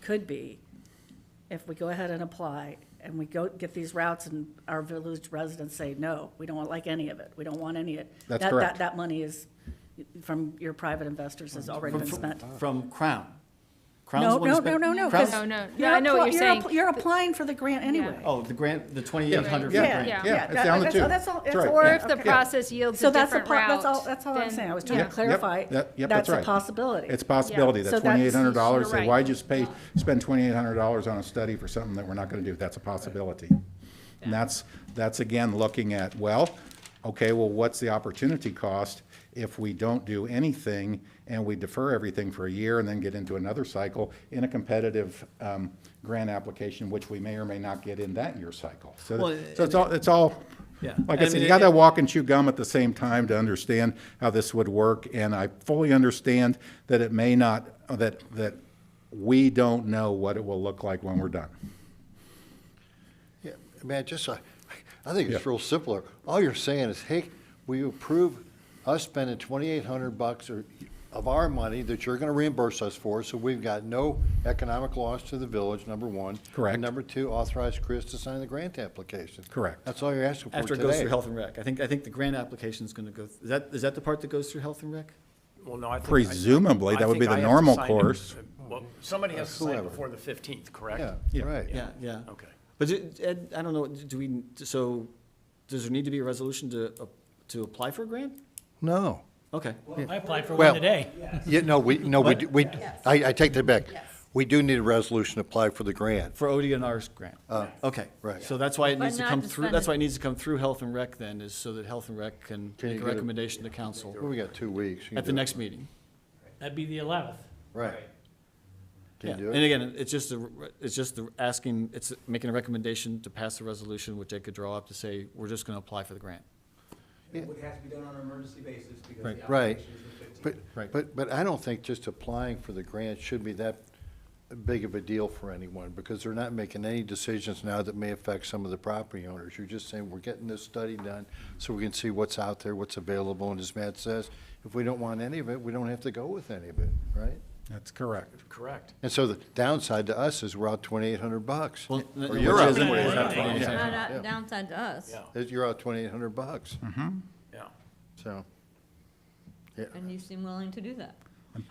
could be, if we go ahead and apply, and we go get these routes, and our village residents say, no, we don't like any of it, we don't want any of it. That's That- correct. That money is, from your private investors, has already been spent. From Crown. Crown's the No, one who no, spent- no, no, no. Crown's- 'cause No, no, you're I know what appli- you're saying. You're applying for the grant anyway. Oh, the grant, the 2,800 for Yeah, the Yeah, grant. yeah, yeah, it's that- down to that's two. all- that's all- That's that's right. all- Or Yeah, if the okay. process yields So a that's different route. that's all I'm then- saying, I was yeah. trying to clarify, Yep, that's that's a right. possibility. It's a possibility, Yeah. that So that's- $2,800, you're say, right. why just spend $2,800 on a study for something that we're not gonna do? That's a possibility. And that's again, looking at, well, okay, well, what's the opportunity cost if we don't do anything and we defer everything for a year and then get into another cycle in a competitive grant application, which we may or may not get in that year cycle? So Well, it's all, Yeah. like And I said, mean, you gotta walk and chew gum at the same time to understand how this would work, and I fully understand that it may not, that we don't know what it will look like when we're done. Yeah, man, I think it's Yeah. real simpler. All you're saying is, hey, we approve us spending $2,800 of our money that you're gonna reimburse us for, so we've got no economic loss to the village, number one. Correct. And number two, authorize Chris to sign the grant application. Correct. That's all you're asking for After today. it goes through Health and Rec. I think the grant application is gonna go, is that the part that goes through Health and Rec? Well, no, I think. Presumably, I that would be think the I have to normal sign it. course. Well, somebody has to sign Whoever. before the 15th, correct? Yeah, Yeah. right. Yeah. Okay. But Ed, I don't know, does there need to be a resolution to apply for a grant? No. Okay. I applied for Well- one today. Yeah, no, I take that back. Yes. We do need a resolution to apply for the grant. For ODNR's grant? Okay. right. So that's why it But needs to not come to through, spend that's it. why it needs to come through Health and Rec then, is so that Health and Rec can Can you make a get it- recommendation to council Well, we got 2 weeks. You can at the do it. next meeting. That'd be the 11th. Right. Can Yeah. you do And it? again, it's just asking, it's making a recommendation to pass a resolution, which they could draw up to say, we're just gonna apply for the grant. It would have to be done on an emergency basis because Right. the Right. application is the 15th. But, Right. but I don't think just applying for the grant should be that big of a deal for anyone, because they're not making any decisions now that may affect some of the property owners. You're just saying, we're getting this study done so we can see what's out there, what's available, and as Matt says, if we don't want any of it, we don't have to go with any of it, right? That's correct. Correct. And so the downside to us is we're out $2,800. Well, Or you're out which isn't- $2,800. It's It's not Yeah. a downside to us. Yeah, You're out $2,800, yeah. so. Yeah. And you seem willing to do that.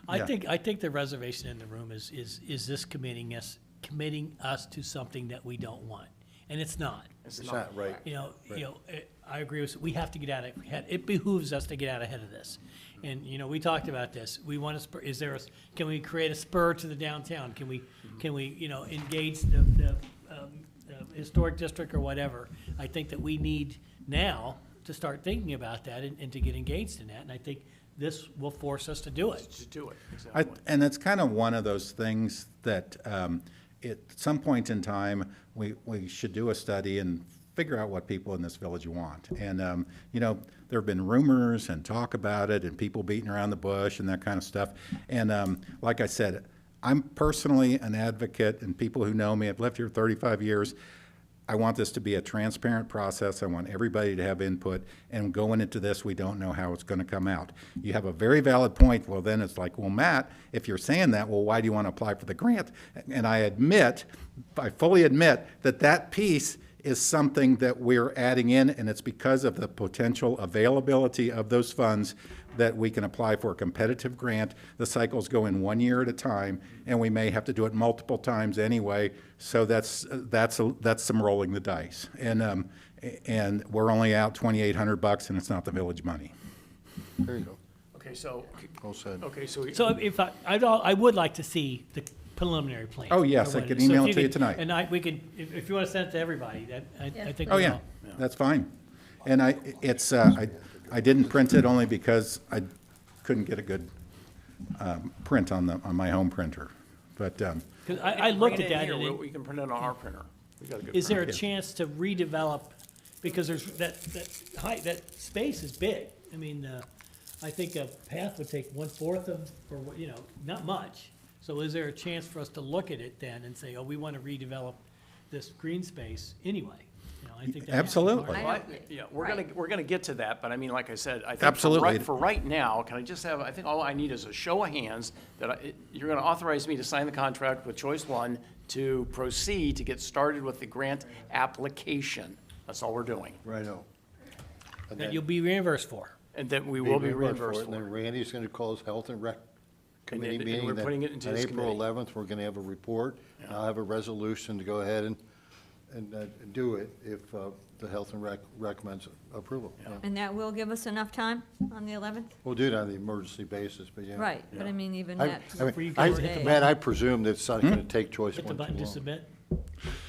I Yeah. think the reservation in the room is this committing us to something that we don't want? And it's not. It's not right. I agree with, we have to get out of, it behooves us to get out ahead of this. And, we talked about this. We want to spur, can we create a spur to the downtown? Can we, engage the historic district or whatever? I think that we need now to start thinking about that and to get engaged in that. And I think this will force us to do it. To do it, exactly. And it's kind of one of those things that at some point in time, we should do a study and figure out what people in this village want. And, you know, there have been rumors and talk about it and people beating around the bush and that kind of stuff. And like I said, I'm personally an advocate, and people who know me, I've lived here 35 years. I want this to be a transparent process. I want everybody to have input. And going into this, we don't know how it's going to come out. You have a very valid point. Well, then it's like, well, Matt, if you're saying that, well, why do you want to apply for the grant? And I fully admit that that piece is something that we're adding in, and it's because of the potential availability of those funds that we can apply for a competitive grant. The cycles go in 1 year at a time, and we may have to do it multiple times anyway. So that's some rolling the dice. And we're only out $2,800, and it's not the village money. There you go. Okay, so, Well said. okay, so. So if I would like to see the preliminary plan. Oh, yes, or I what could is. So email if it to you could- tonight. And we could, if you want to send it to everybody, I think. Oh, we yeah, all- that's fine. And I didn't print it only because I couldn't get a good print on my home printer. But, 'Cause I looked at that, Here, and we can print it on our printer. We got a good is there a printer. chance to redevelop, because there's, that height, that space is big. I mean, I think a path would take 1/4 of, or, you know, not much. So is there a chance for us to look at it then and say, oh, we want to redevelop this green space anyway? You know, I think that has to be Absolutely. part of it. Well, yeah, we're gonna get to that, but I mean, like I said, I think. Absolutely. For right now, can I just have, I think all I need is a show of hands that you're gonna authorize me to sign the contract with Choice One to proceed to get started with the grant application. That's all we're doing. Righto. And That then you'll be reimbursed for. And that we will be reimbursed And then for. Randy's gonna call his health and rec committee and meeting. we're then putting it into his On April committee. 11th, we're gonna have a report. And I'll have a resolution to go ahead and do it if the health and rec recommends approval. Yeah. And that will give us enough time on the 11th? We'll do it on the emergency basis, but yeah. Right, but I mean, even I that. For you mean, guys to hit the Matt, I presume that it's not gonna take choice Hit the one button too to long. submit?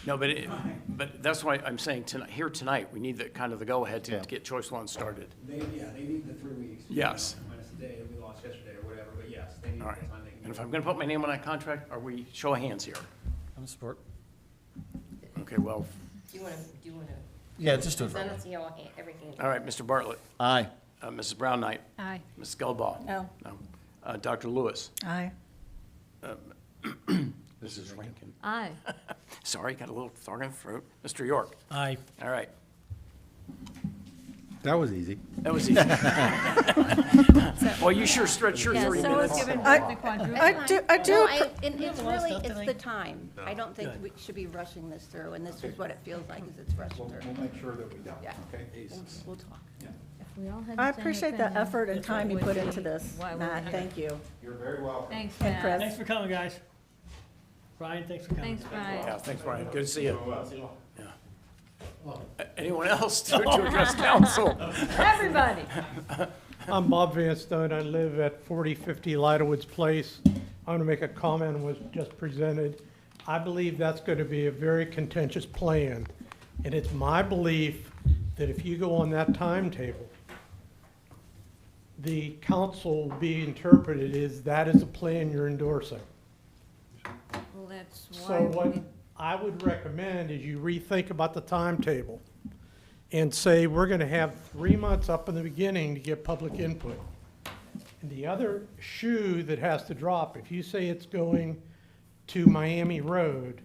No, but that's why I'm saying tonight, we need the, kind of the go-ahead to Yeah. get Choice One started. They need the 3 weeks. Yes. Minus the day that we lost yesterday or whatever, but yes, they need the All time right. they can. And if I'm gonna put my name on that contract, are we, show of hands here? I'm in support. Okay, well, Do you wanna Yeah, just do it for send me. us all, everything? all right, Mr. Bartlett, Aye. Mrs. Brown Knight, Aye. Mrs. Gelbaugh. No. No. Dr. Lewis. Aye. Mrs. Rankin. Aye. Sorry, got a little frog in the throat. Mr. York. Aye. All right. that was easy. That was easy. Well, you sure stretched your Yeah, 3 so is minutes. giving I- the quadruple. I do, No, and it's really, stuff it's tonight? the time. I don't think Good. we should be rushing this through, and this is what it feels like, is it's rushing through. We'll make sure that we don't, Yeah. okay? We'll talk. We all had I the same appreciate the opinion. effort and That's what time you would put be- into this, why we're Matt, here. thank you. You're very welcome. Thanks, And Matt. Chris. Thanks for coming, guys. Brian, thanks for coming. Thanks, Brian. Yeah, thanks, Brian. Good to see you. Yeah. Anyone else to address council? Everybody. I'm Bob Van Stone. I live at 4050 Lidowoods Place. I want to make a comment on what's just presented. I believe that's going to be a very contentious plan. And it's my belief that if you go on that timetable, the council will be interpreted as that is a plan you're endorsing. Well, that's why. So what we- I would recommend is you rethink about the timetable and say, we're gonna have 3 months up in the beginning to get public input. And the other shoe that has to drop, if you say it's going to Miami Road,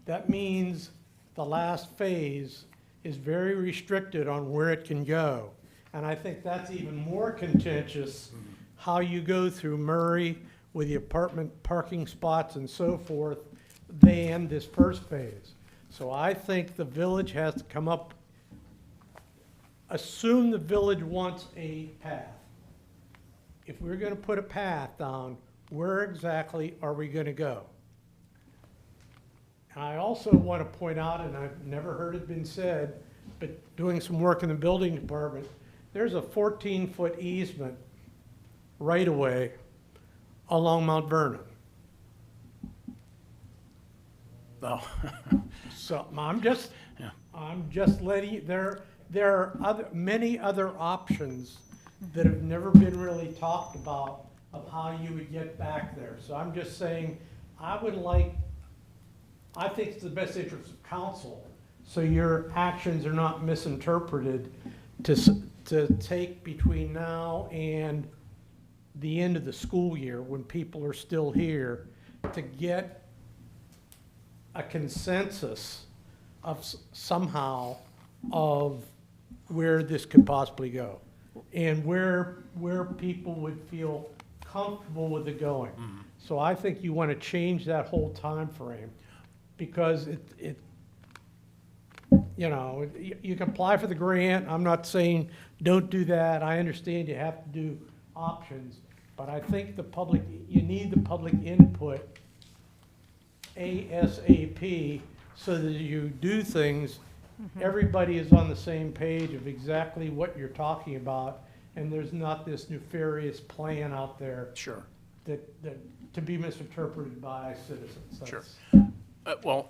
that means the last phase is very restricted on where it can go. And I think that's even more contentious, how you go through Murray with the apartment parking spots and so forth, than this first phase. So I think the village has to come up, assume the village wants a path. If we're gonna put a path down, where exactly are we gonna go? And I also want to point out, and I've never heard it been said, but doing some work in the building department, there's a 14-foot easement right away along Mount Vernon. No. So I'm just letting, there are many other options that have never been really talked about of how you would get back there. So I'm just saying, I think it's the best interest of council, so your actions are not misinterpreted to take between now and the end of the school year, when people are still here, to get a consensus of somehow of where this could possibly go, and where people would feel comfortable with it going. So I think you want to change that whole time frame, because you can apply for the grant. I'm not saying don't do that. I understand you have to do options, but I think you need the public input ASAP, so that you do things, everybody is on the same page of exactly what you're talking about, and there's not this nefarious plan out there Sure. that to be misinterpreted by citizens. Sure. That's- Well,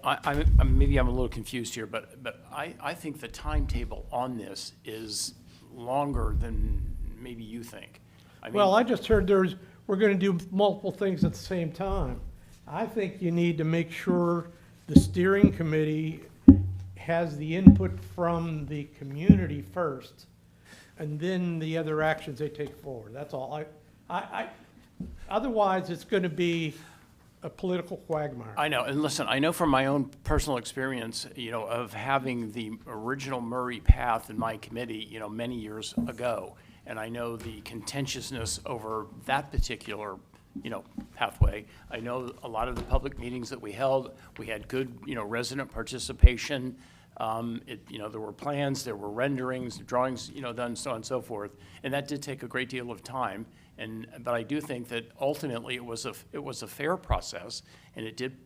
maybe I'm a little confused here, but I think the timetable on this is longer than maybe you think. I mean, Well, I just heard we're gonna do multiple things at the same time. I think you need to make sure the steering committee has the input from the community first, and then the other actions they take forward. That's all. Otherwise, it's gonna be a political quagmire. I know, and listen, I know from my own personal experience, of having the original Murray path in my committee, many years ago. And I know the contentiousness over that particular, pathway. I know a lot of the public meetings that we held, we had good, resident participation. There were plans, there were renderings, drawings, done, so on and so forth. And that did take a great deal of time. But I do think that ultimately it was a fair process, and it did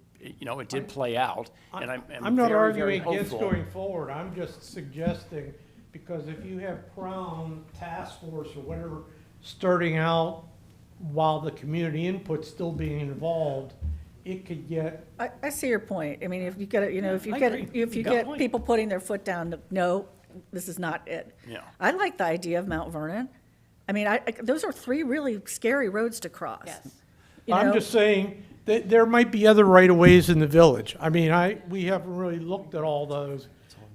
play out. And I'm not very, very arguing against hopeful. going forward. I'm just suggesting, because if you have Crown Task Force or whatever starting out while the community input's still being involved, it could get, I see your point. I mean, if you get, if you I get, agree. if you You got a get point. people putting their foot down, no, this is not it. Yeah. I like the idea of Mount Vernon. I mean, those are 3 really scary roads to cross. Yes. You I'm know? just saying that there might be other right-of-ways in the village. I mean, we haven't really looked at all those.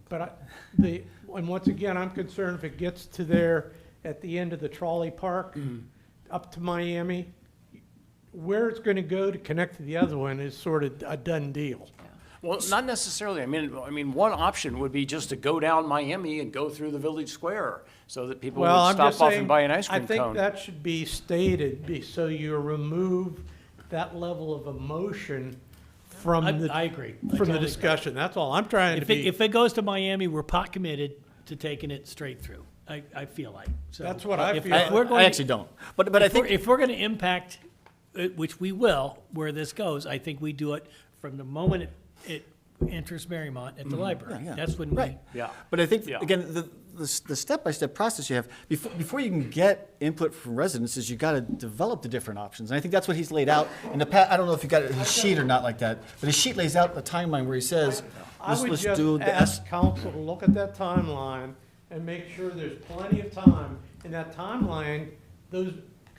But and once again, I'm concerned if it gets to there at the end of the trolley park, up to Miami, where it's gonna go to connect to the other one is sort of a done deal. Well, not necessarily. I mean, one option would be just to go down Miami and go through the village square so that people would Well, I'm stop just off saying, and buy an ice I cream think cone. that should be stated, so you remove that level of emotion from I agree. I from the totally agree. discussion. That's all. I'm trying to be, If it goes to Miami, we're pot committed to taking it straight through. I feel like. So That's what I if- feel. if we're I going- actually don't. But I if we're- think, If we're gonna impact, which we will, where this goes, I think we do it from the moment it enters Marymount at the library. yeah. That's when we. Right. Yeah. but I think, Yeah. again, the step-by-step process you have, before you can get input from residents, is you gotta develop the different options. And I think that's what he's laid out in the past. I don't know if you got his sheet or not like that, but his sheet lays out a timeline where he says, I would let's just do the ask council to look at that timeline and make sure there's plenty of time. In that timeline, those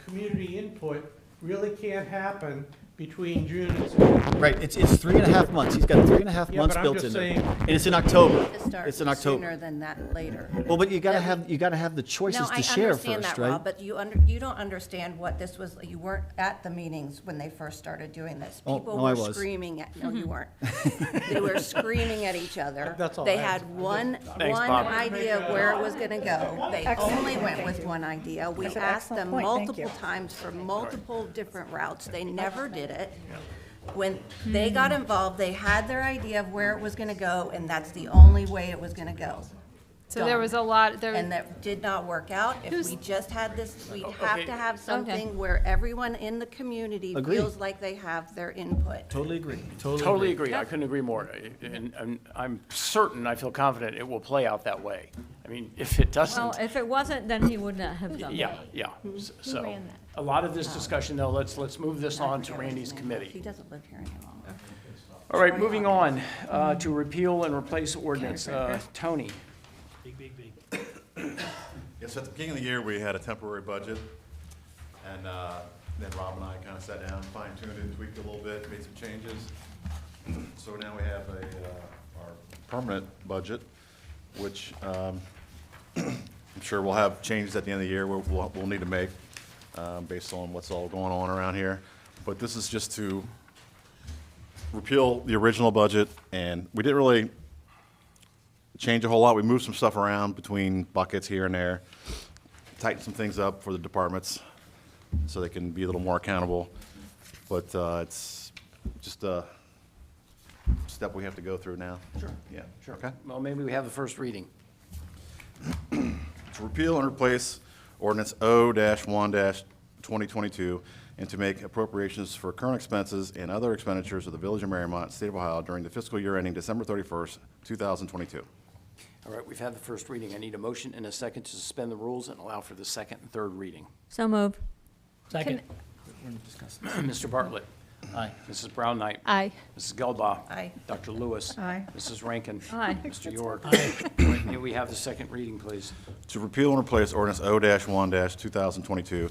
community input really can't happen between June and September. Right, it's 3.5 months. He's got 3.5 Yeah, months but I'm built just in there. saying- And it's in October. To start It's in October. sooner than that later. Well, but you gotta That we- have the choices No, to I share understand first, that, Rob, right? but you don't understand what this was, you weren't at the meetings when they first started doing this. Oh, People no, I were was. screaming at, no, you weren't. They were screaming at each other. That's all They I had asked. one Bob. idea of where it was gonna go. They only went with one idea. We That's an asked them excellent point. Thank multiple you. times for multiple different routes. They never did it. When they got involved, they had their idea of where it was gonna go, and that's the only way it was gonna go. So there was a lot, there, And that did not work out. If Who's- we just had this, we Okay. have to have something where everyone in the community Agreed. feels like they have their input. Totally agree. Totally agree. I couldn't agree more. And I'm certain, I feel confident it will play out that way. I mean, if it Well, doesn't, if it wasn't, then he would not have done yeah, it. yeah. So, ran that? a lot of this discussion, though, let's move this on to Randy's He committee. doesn't live here any longer. All right, moving on to repeal and replace ordinance. Tony? Big. Yes, at the beginning of the year, we had a temporary budget, and then Rob and I kind of sat down, fine-tuned it, tweaked it a little bit, made some changes. So now we have our permanent budget, which I'm sure we'll have changes at the end of the year we'll need to make based on what's all going on around here. But this is just to repeal the original budget, and we didn't really change a whole lot. We moved some stuff around between buckets here and there, tightened some things up for the departments so they can be a little more accountable. But it's just a step we have to go through now. Sure. Yeah. Sure. Okay. Well, maybe we have the first reading. To repeal and replace Ordinance O-1-2022 and to make appropriations for current expenses and other expenditures of the Village of Marymount, State of Ohio during the fiscal year ending December 31st, 2022. All right, we've had the first reading. I need a motion and a second to suspend the rules and allow for the second and third reading. So move. Second. Mr. Bartlett. Aye. Mrs. Brown Knight. Aye. Mrs. Gelbaugh. Aye. Dr. Lewis. Aye. Mrs. Rankin. Aye. Mr. York. Aye. May we have the second reading, please? To repeal and replace Ordinance O-1-2022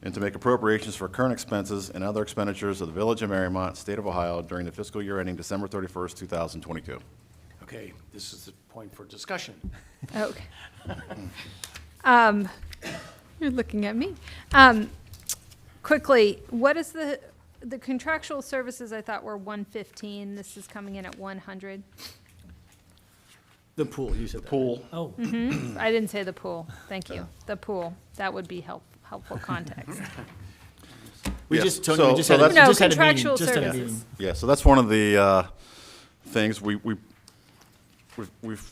and to make appropriations for current expenses and other expenditures of the Village of Marymount, State of Ohio during the fiscal year ending December 31st, 2022. Okay, this is the point for discussion. Okay. You're looking at me. Quickly, what is the contractual services I thought were 115, this is coming in at 100? The pool, you said that. Pool, Oh, I didn't say the pool, thank you. The pool, that would be helpful context. We Yes, just, Tony, so- we just so had, a- that's- No, just had a meeting, contractual just had a services. meeting. yeah, so that's one of the things, we've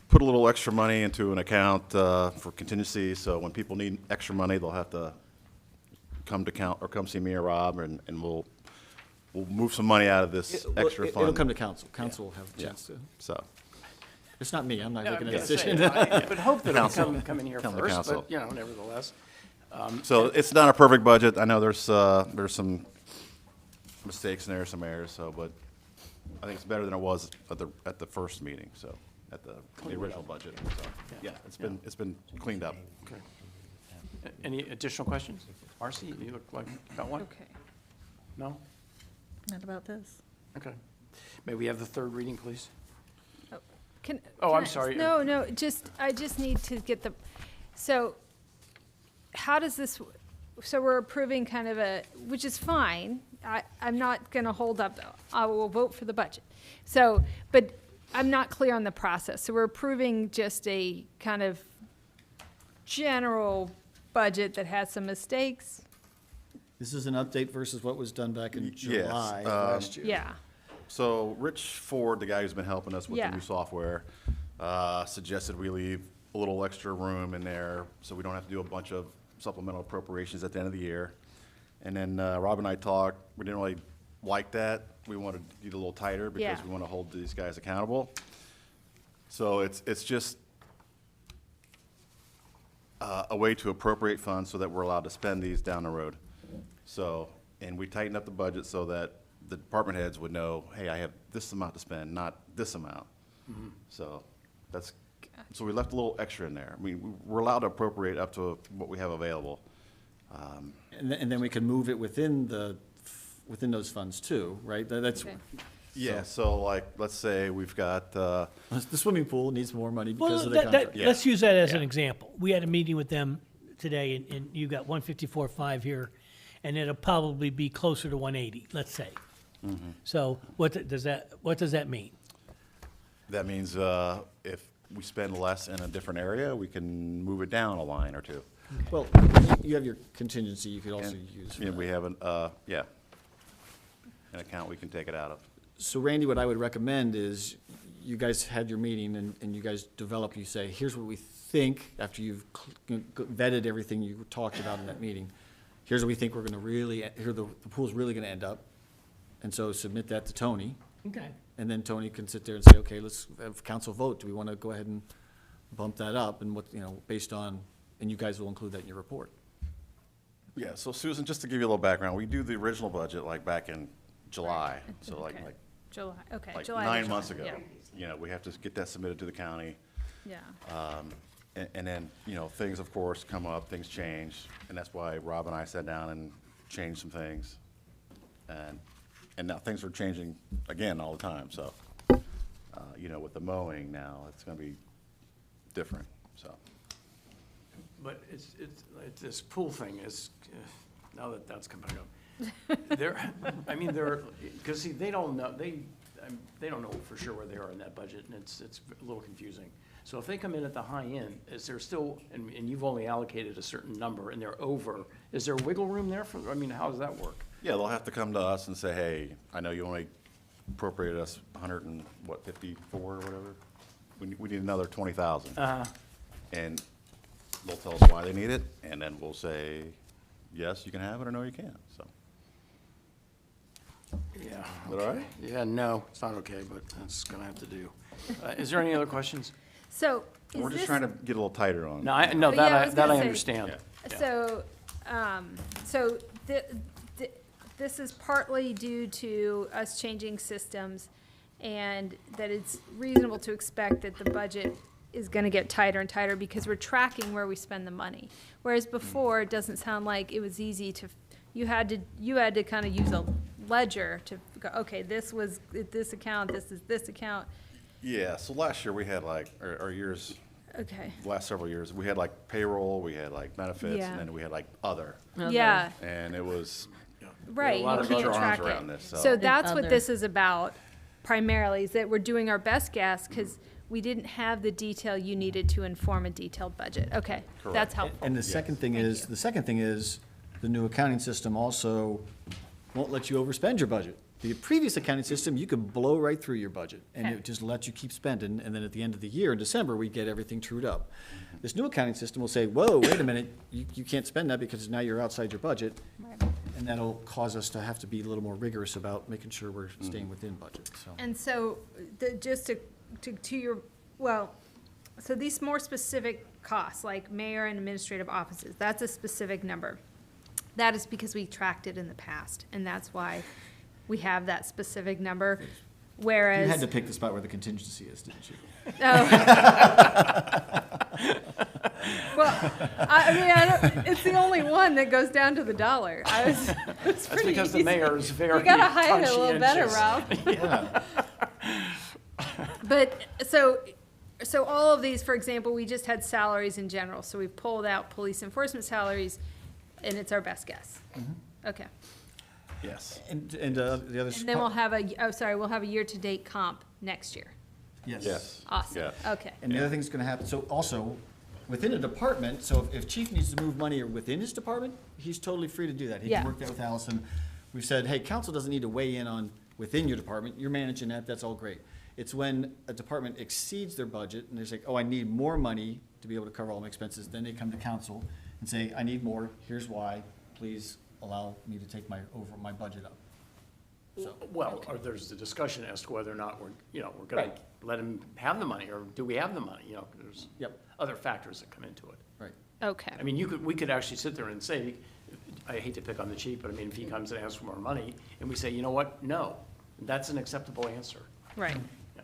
put a little extra money into an account for contingency, so when people need extra money, they'll have to come see me or Rob, and we'll move some money out of this Well, extra fund. It'll come to council. Council will have a Yeah. chance to. So, It's not me, I'm not Yeah, making a I'm gonna say, decision. I would hope that it'll Council. come in here Come to first, council. but, you know, nevertheless. so it's not a perfect budget. I know there's some mistakes in there, some errors, so, but I think it's better than it was at the first meeting, so, at the original budget. So, yeah, it's been cleaned up. Okay. Any additional questions? Marcy, you look like you got one? Okay. No? Not about this. Okay. May we have the third reading, please? Oh, I'm sorry. No, I just need to get so how does this, so we're approving kind of which is fine. I'm not going to hold up, I will vote for the budget. So, but I'm not clear on the process. So we're approving just a kind of general budget that has some mistakes? This is an update versus what was done back in Yes, July of last year. Yeah, So Rich Ford, the guy who's been helping us with the Yeah. new software, suggested we leave a little extra room in there so we don't have to do a bunch of supplemental appropriations at the end of the year. And then Rob and I talked, we didn't really like that. We wanted to do it a little tighter because Yeah. we want to hold these guys accountable. So it's just a way to appropriate funds so that we're allowed to spend these down the road. So, and we tightened up the budget so that the department heads would know, hey, I have this amount to spend, not this amount. So so we left a little extra in there. I mean, we're allowed to appropriate up to what we have available. And then we can move it within those funds too, right? That's, Okay. Yeah, so like, let's say we've got, the swimming pool needs more money because well, of the contract. Yeah. let's use that as an Yeah. example. We had a meeting with them today, and you got 154.5 here, and it'll probably be closer to 180, let's say. So what does that mean? that means if we spend less in a different area, we can move it down a line or two. Well, you have your contingency you could also use for And we that. have an account we can take it out of. So Randy, what I would recommend is you guys had your meeting and you guys develop, you say, here's what we think after you've vetted everything you talked about in that meeting. Here's what we think we're gonna the pool's really gonna end up. And so submit that to Tony. Okay. And then Tony can sit there and say, okay, let's have council vote. Do we want to go ahead and bump that up? And what, based on, and you guys will include that in your report. Yeah, so Susan, just to give you a little background, we do the original budget like back in July, so like Okay. July, okay, like July. to 9 July, months ago. yeah, You know, we have to get that submitted to the county. Yeah, And then, things, of course, come up, things change, and that's why Rob and I sat down and changed some things. And now things are changing again all the time, so. You know, with the mowing now, it's gonna be different, so. But it's this pool thing is, now that that's coming up. I mean, because see, they don't know, they don't know for sure where they are in that budget, and it's a little confusing. So if they come in at the high end, is there still, and you've only allocated a certain number, and they're over, is there wiggle room there for, I mean, how does that work? Yeah, they'll have to come to us and say, hey, I know you only appropriated us 54 or whatever. We need another 20,000. And they'll tell us why they need it, and then we'll say, yes, you can have it, or no, you can't, so. Yeah. Is that all right? Yeah, no, it's not okay, but that's gonna have to do. Is there any other questions? So is We're just this- trying to get a little tighter on. No, Yeah, I was that gonna I say- understand. Yeah. So this is partly due to us changing systems, and that it's reasonable to expect that the budget is gonna get tighter and tighter because we're tracking where we spend the money. Whereas before, it doesn't sound like it was easy to, you had to kind of use a ledger to go, okay, this was this account, this is this account. Yeah, so last year we had like, or years, Okay, the last several years, we had like payroll, we had like benefits, Yeah. and then we had like other. yeah, And it was, right, lot you of can't other track arms around it. this, so- So that's what other. this is about primarily, is that we're doing our best guess, because we didn't have the detail you needed to inform a detailed budget. Okay, that's helpful. And the second thing is, the new accounting system also won't let you overspend your budget. The previous accounting system, you could blow right through your budget, and Okay. it just lets you keep spending, and then at the end of the year, in December, we get everything trued up. This new accounting system will say, whoa, wait a minute, you can't spend that because now you're outside your budget, and that'll cause us to have to be a little more rigorous about making sure we're staying within budget, so. And so, just to your, well, so these more specific costs, like mayor and administrative offices, that's a specific number. That is because we tracked it in the past, and that's why we have that specific number, whereas. You had to pick the spot where the contingency is, didn't you? Oh. Well, I mean, it's the only one that goes down to the dollar. It's That's pretty because the easy. mayor is very You gotta hide it a little better, conscientious. Ralph. But, so all of these, for example, we just had salaries in general, so we pulled out police enforcement salaries, and it's our best guess. Okay. yes. And the other. And then we'll have we'll have a year-to-date comp next year. Yes. Awesome, Yes. okay. And the other thing's gonna happen, so also, within a department, so if chief needs to move money within his department, he's totally free to do that. He Yeah. can work that with Allison. We've said, hey, council doesn't need to weigh in on within your department, you're managing that, that's all great. It's when a department exceeds their budget, and they're like, oh, I need more money to be able to cover all my expenses, then they come to council and say, I need more, here's why, please allow me to take my budget up. So, Well, or there's the discussion as to whether or not we're gonna Right. let him have the money, or do we have the money, there's Yep. other factors that come into it. right. Okay. I mean, we could actually sit there and say, I hate to pick on the chief, but I mean, if he comes and asks for more money, and we say, you know what, no, that's an acceptable answer. Right. Yeah.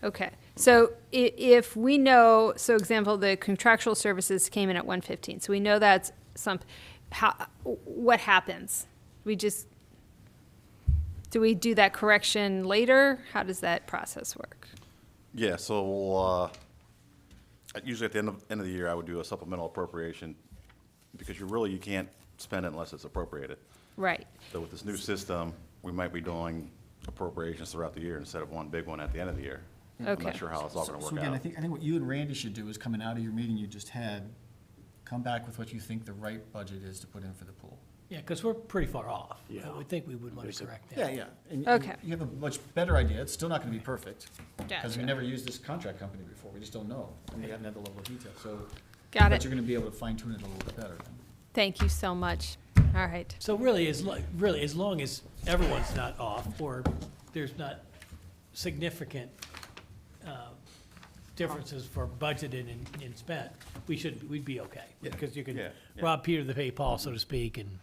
Okay, so if we know, so example, the contractual services came in at 115, so we know that's what happens? Do we do that correction later? How does that process work? Yeah, so usually at the end of the year, I would do a supplemental appropriation, because you can't spend it unless it's appropriated. Right, So with this new system, we might be doing appropriations throughout the year instead of one big one at the end of the year. I'm Okay. not sure how it's all gonna So work again, I out. think what you and Randy should do is, coming out of your meeting you just had, come back with what you think the right budget is to put in for the pool. Yeah, because we're pretty far off. Yeah. I would think we would want There's to a- correct that. Yeah, yeah. And Okay. You have a much better idea. It's still not gonna be perfect. Because Gotcha. we never used this contract company before. We just don't know. And we haven't had the level of detail, so. Got But it. you're gonna be able to fine tune it a little bit better. Thank you so much. All right. So really, as long as everyone's not off, or there's not significant differences for budgeted and spent, we'd be okay. Because you can Yeah, yeah. rob Peter to pay Paul, so to speak, and,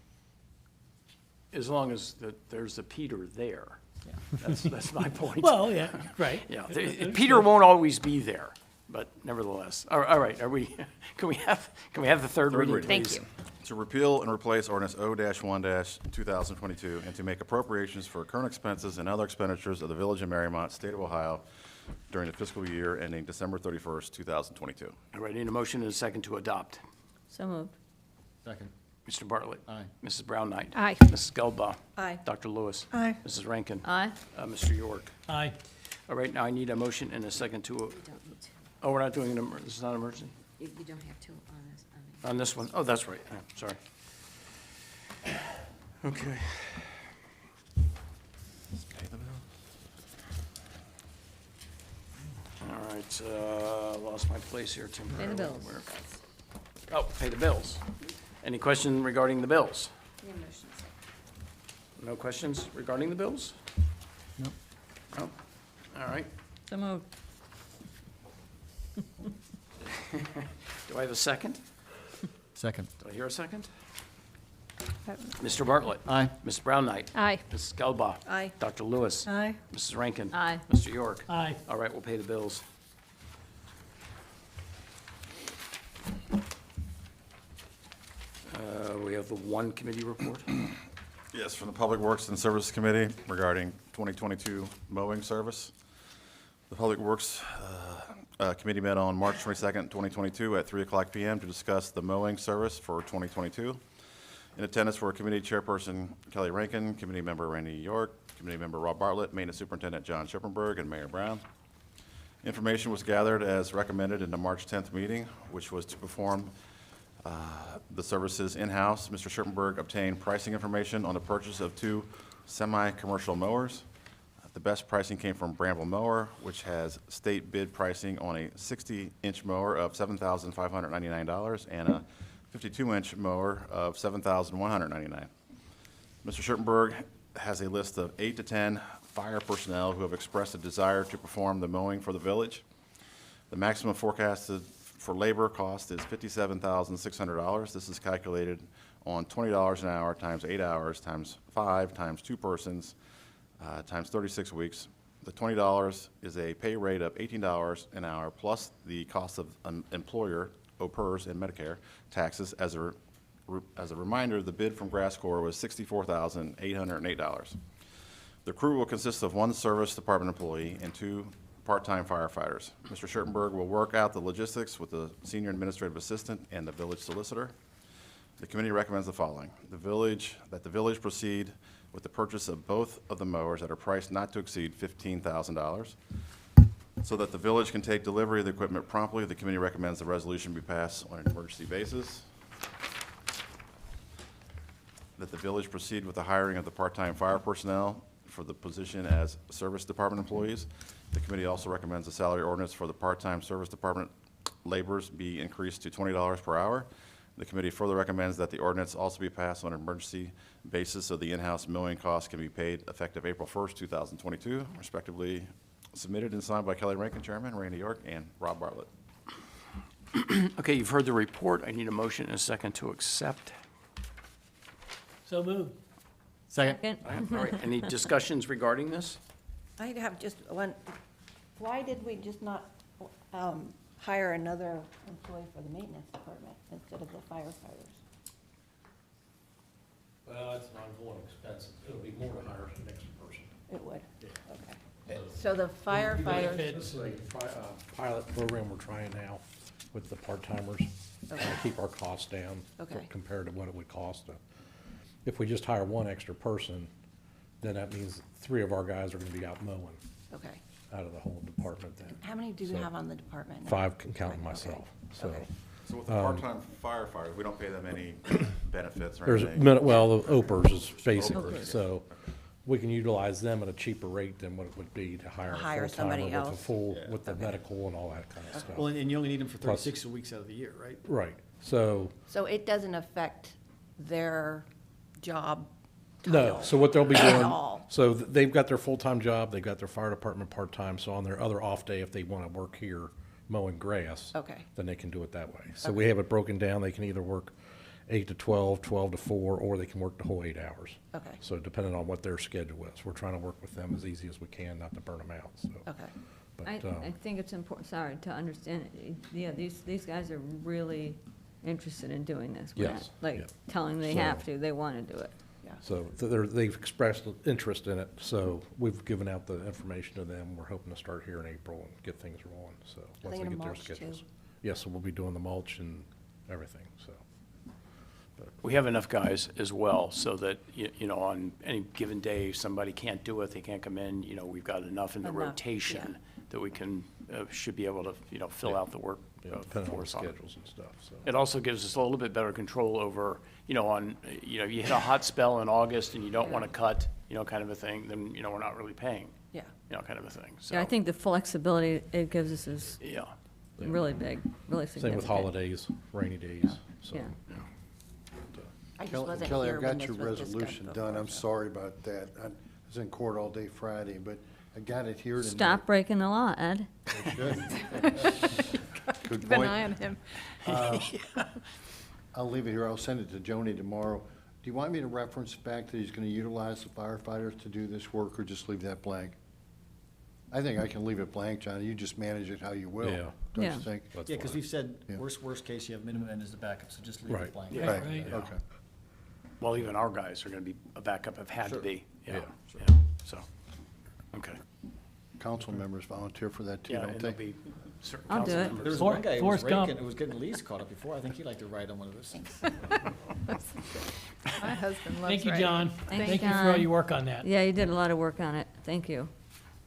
As long as there's a Peter there. That's my point. well, yeah, right. Yeah, Peter won't always be there, but nevertheless. All right, can we have the third reading, please? Thank you. To repeal and replace ordinance O-1-2022, and to make appropriations for current expenses and other expenditures of the Village of Mariemont, State of Ohio, during the fiscal year ending December 31st, 2022. All right, need a motion and a second to adopt. So moved. Second. Mr. Bartlett. Aye. Mrs. Brown Knight. Aye. Mrs. Gelbaugh. Aye. Dr. Lewis. Aye. Mrs. Rankin. Aye. Mr. York. Aye. All right, now I need a motion and a second to, You don't need to. oh, we're not doing this is not an emergency? You don't have to on this, on On this one? Oh, that's right. Sorry. Okay. All right, lost my place here temporarily. bills. Where- Oh, pay the bills. Any question regarding the bills? the motion second. No questions regarding the bills? Nope. No? All right. So moved. Do I have a second? Second. Do I hear a second? Mr. Bartlett. Aye. Ms. Brown Knight. Aye. Mrs. Gelbaugh. Aye. Dr. Lewis. Aye. Mrs. Rankin. Aye. Mr. York. Aye. All right, we'll pay the bills. We have the one committee report. Yes, from the Public Works and Services Committee regarding 2022 mowing service. The Public Works Committee met on March 22nd, 2022 at 3:00 PM to discuss the mowing service for 2022. In attendance were Committee Chairperson Kelly Rankin, Committee Member Randy York, Committee Member Rob Bartlett, Maintenance Superintendent John Schippenberg, and Mayor Brown. Information was gathered as recommended in the March 10th meeting, which was to perform the services in-house. Mr. Schippenberg obtained pricing information on the purchase of 2 semi-commercial mowers. The best pricing came from Bramble Mower, which has state bid pricing on a 60-inch mower of $7,599 and a 52-inch mower of $7,199. Mr. Schippenberg has a list of 8 to 10 fire personnel who have expressed a desire to perform the mowing for the village. The maximum forecasted for labor cost is $57,600. This is calculated on $20 an hour times 8 hours times 5 times 2 persons times 36 weeks. The $20 is a pay rate of $18 an hour plus the cost of employer, OPERS, and Medicare taxes. As a reminder, the bid from Grass Corps was $64,808. The crew will consist of 1 service department employee and 2 part-time firefighters. Mr. Schippenberg will work out the logistics with the senior administrative assistant and the village solicitor. The committee recommends the following: that the village proceed with the purchase of both of the mowers at a price not to exceed $15,000. So that the village can take delivery of the equipment promptly, the committee recommends the resolution be passed on an emergency basis. That the village proceed with the hiring of the part-time fire personnel for the position as service department employees. The committee also recommends the salary ordinance for the part-time service department laborers be increased to $20 per hour. The committee further recommends that the ordinance also be passed on an emergency basis so the in-house mowing costs can be paid effective April 1st, 2022, respectively submitted and signed by Kelly Rankin, Chairman, Randy York, and Rob Bartlett. Okay, you've heard the report. I need a motion and a second to accept. So moved. Second. Second. All right, any discussions regarding this? I have just one, why did we just not hire another employee for the maintenance department instead of the firefighters? Well, that's an ongoing expense. It'll be more to hire the next person. It would? Okay. So the firefighters, It's a pilot program we're trying now with the part-timers, Okay. to keep our costs down Okay. compared to what it would cost. If we just hire 1 extra person, then that means 3 of our guys are gonna be out mowing okay. out of the whole department then. How many do we So, have on the department now? 5 counting Okay. myself, so. Okay. So with the part-time firefighters, we don't pay them any benefits or There's, anything? well, the OPERS is basically, OPERS. so we can utilize them at a cheaper rate than what it would be to hire a Hire full-timer somebody with a else. full, with the Okay. medical and all that kind of stuff. Well, and you only need them for Plus- 36 weeks out of the year, right? Right, so, So it doesn't affect their job no, title so what they'll be at doing, all? so they've got their full-time job, they've got their fire department part-time, so on their other off day, if they want to work here mowing grass, Okay. then they can do it that way. So we have it broken down, they can either work 8 to 12, 12 to 4, or they can work the whole 8 hours. Okay. So depending on what their schedule is, we're trying to work with them as easy as we can, not to burn them out, so. Okay. But, I think it's important, sorry, to understand, yeah, these guys are really interested in doing this. We're not, Yes, like, yeah. telling they So- have to, they want to do it. Yeah. So they've expressed interest in it, so we've given out the information to them. We're hoping to start here in April and get things rolling, so. they once gonna get their mulch too? schedules. Yes, so we'll be doing the mulch and everything, so. We have enough guys as well, so that, you know, on any given day, if somebody can't do it, they can't come in, you know, we've got enough in the Enough, rotation yeah. that we can, should be able to, you know, fill Yeah. out the work Yeah, depending on for the us on it. schedules and stuff, so. It also gives us a little bit better control over, you know, on, you know, you hit a hot spell in August and you don't want to cut, you know, kind of a thing, then, you know, we're not really paying, Yeah. you know, kind of a thing, so. Yeah, I think the flexibility it gives us is Yeah, really big, really significant. Same with holidays, rainy days, so. Yeah. I just wasn't Kelly, here I when got this your was discussed resolution done. before, I'm so. sorry about that. I was in court all day Friday, but I got it here tonight. Stop breaking the law, Ed. Good. Good Keep an point. eye on him. I'll leave it here. I'll send it to Joni tomorrow. Do you want me to reference the fact that he's gonna utilize the firefighters to do this work, or just leave that blank? I think I can leave it blank, Johnny. You just manage it how you will, Yeah. don't Yeah. you think? That's Yeah, because fine. we've said, Yeah. worst case, you have minimum end as the backup, so just leave Right. it blank. Yeah. Right, right. okay. well, even our guys are gonna be a backup, have had to be, yeah, Yeah, yeah, so, okay. Council members volunteer for that too, Yeah, don't and they? there'll be certain I'll do council it. members. There was For- one guy who was Forrest Gump. raking, who was getting leaves caught up before. I think he'd like to ride on one of those things. My husband loves Thank you, writing. John. Thanks, Thank you for all John. your work on that. Yeah, you did a lot of work on it. Thank you.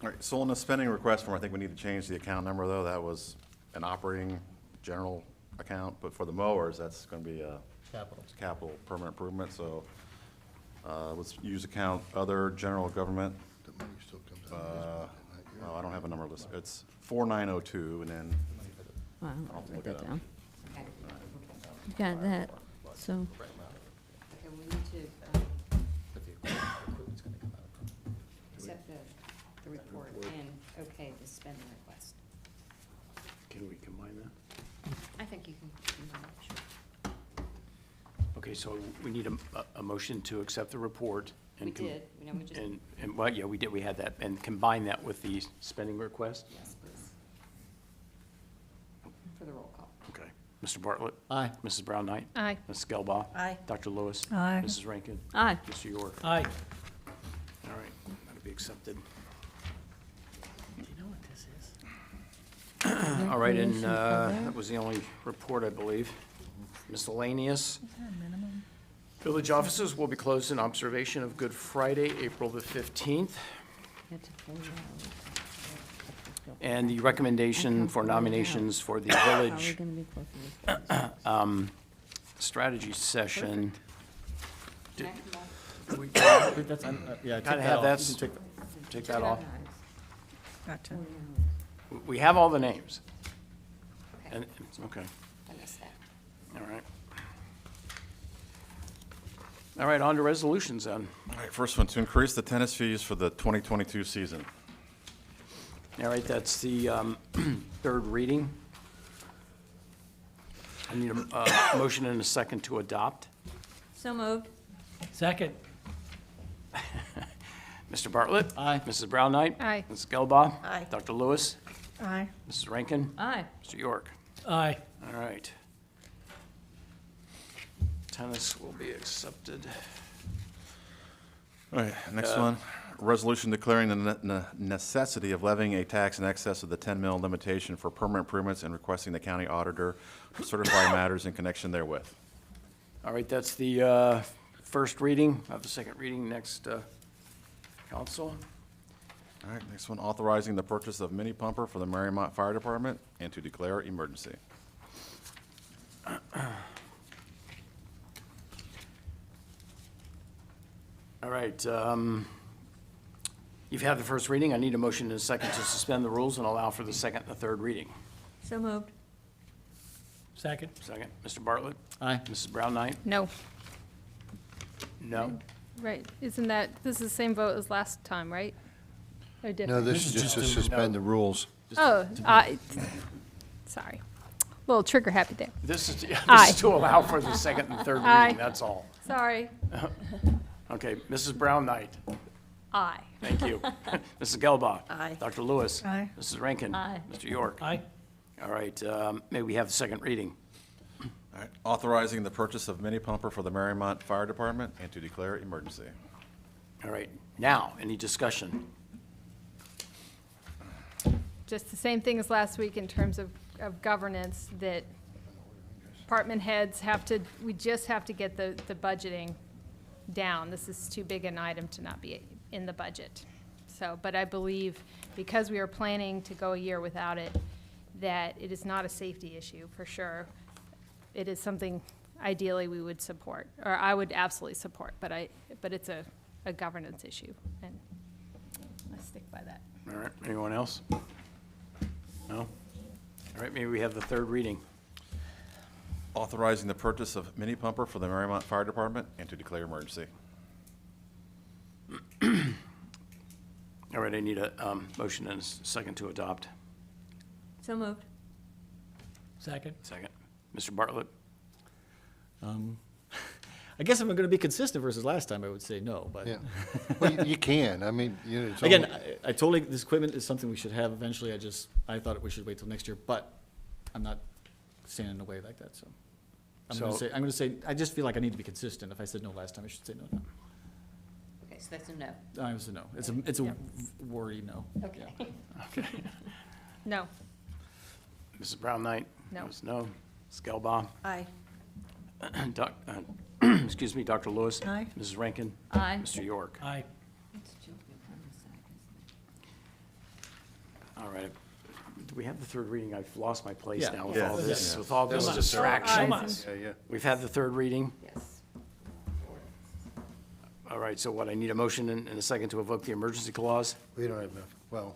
All right, so on the spending request form, I think we need to change the account number, though. That was an operating general account, but for the mowers, that's gonna be a capital permanent improvement, so, let's use account other general government. The money still comes out of this budget, Oh, I don't have a number listed. It's 4902, and then, Wow, I'll write look that it up. down. Okay. You got that, so, Okay, we need to, accept the report and okay the spending request. Can we combine that? I think you can, sure. Okay, so we need a motion to accept the report. We and did, you know, we just, And, well, yeah, we did, we had that, and combine that with the spending request? yes, please. For the roll call. Okay. Mr. Bartlett? Aye. Mrs. Brown Knight? Aye. Mrs. Gelbaugh? Aye. Dr. Lewis? Aye. Mrs. Rankin? aye. Mr. York? Aye. All right, that'll be accepted. Do you know what this is? All right, and that was the only report, I believe. Miscellaneous. Village offices will be closed in observation of Good Friday, April the 15th. And the recommendation for nominations for the How are we village gonna be close to this? strategy session. Did- we That's, yeah, take Kind of that have off. that, You can take that off. Gotcha. We have all the names. Okay, And, okay, I missed that. all right. All right, on to resolutions then. all right, first one, to increase the tennis fees for the 2022 season. All right, that's the third reading. I need a motion and a second to adopt. So moved. Second. Mr. Bartlett? Aye. Mrs. Brown Knight? Aye. Mrs. Gelbaugh? Aye. Dr. Lewis? Aye. Mrs. Rankin? Aye. Mr. York? Aye. All right. Tennis will be accepted. All right, next one, resolution declaring the necessity of levying a tax in excess of the 10 mil limitation for permanent improvements and requesting the county auditor to certify matters in connection therewith. All right, that's the first reading. I have the second reading next, council. All right, next one, authorizing the purchase of mini pumper for the Marymount Fire Department and to declare emergency. All right, you've had the first reading. I need a motion and a second to suspend the rules and allow for the second and the third reading. So moved. Second. Second, Mr. Bartlett? Aye. Mrs. Brown Knight? No, No? right, isn't that, this is the same vote as last time, right? Or No, different? this is just to suspend the rules. Oh, sorry. Little trigger happy there. This is Aye. to allow for the second and third Aye. reading, that's all. Sorry. Okay, Mrs. Brown Knight? Aye. Thank you. Mrs. Gelbaugh? Aye. Dr. Lewis? Aye. Mrs. Rankin? Aye. Mr. York? Aye. All right, may we have the second reading? All All right. Authorizing the purchase of mini pumper for the Marymount Fire Department and to declare emergency. All right, now, any discussion? Just the same thing as last week in terms of governance, that department heads have to, we just have to get the budgeting down. This is too big an item to not be in the budget. So, but I believe because we are planning to go a year without it, that it is not a safety issue for sure. It is something ideally we would support, or I would absolutely support, but it's a governance issue, and I stick by that. All right, anyone else? No? All right, maybe we have the third reading. Authorizing the purchase of mini pumper for the Marymount Fire Department and to declare emergency. All right, I need a motion and a second to adopt. So moved. Second? Second. Mr. Bartlett? I guess if I'm going to be consistent versus last time, I would say no, but. Yeah. Well, you can, I mean, you know, it's. Again, only- I totally, this equipment is something we should have eventually. I thought we should wait till next year, but I'm not standing in the way like that, so. I'm gonna say, I just feel like I need to be consistent. If I said no last time, I should say no now. Okay, so that's a no. I was a no. It's a wordy no. Okay. Okay. No. Mrs. Brown Knight? No. Ms. No. Skelbaum? Aye. Excuse me, Dr. Lewis? Aye. Mrs. Rankin? Aye. Mr. York? Aye. All right. Do we have the third reading? I've lost my place Yeah. now with Yeah. all this, Yeah. with all this Come on. distraction. Come on. Yeah, yeah. We've had the third reading. Yes. All right, so what, I need a motion and a second to evoke the emergency clause? We don't have enough, well,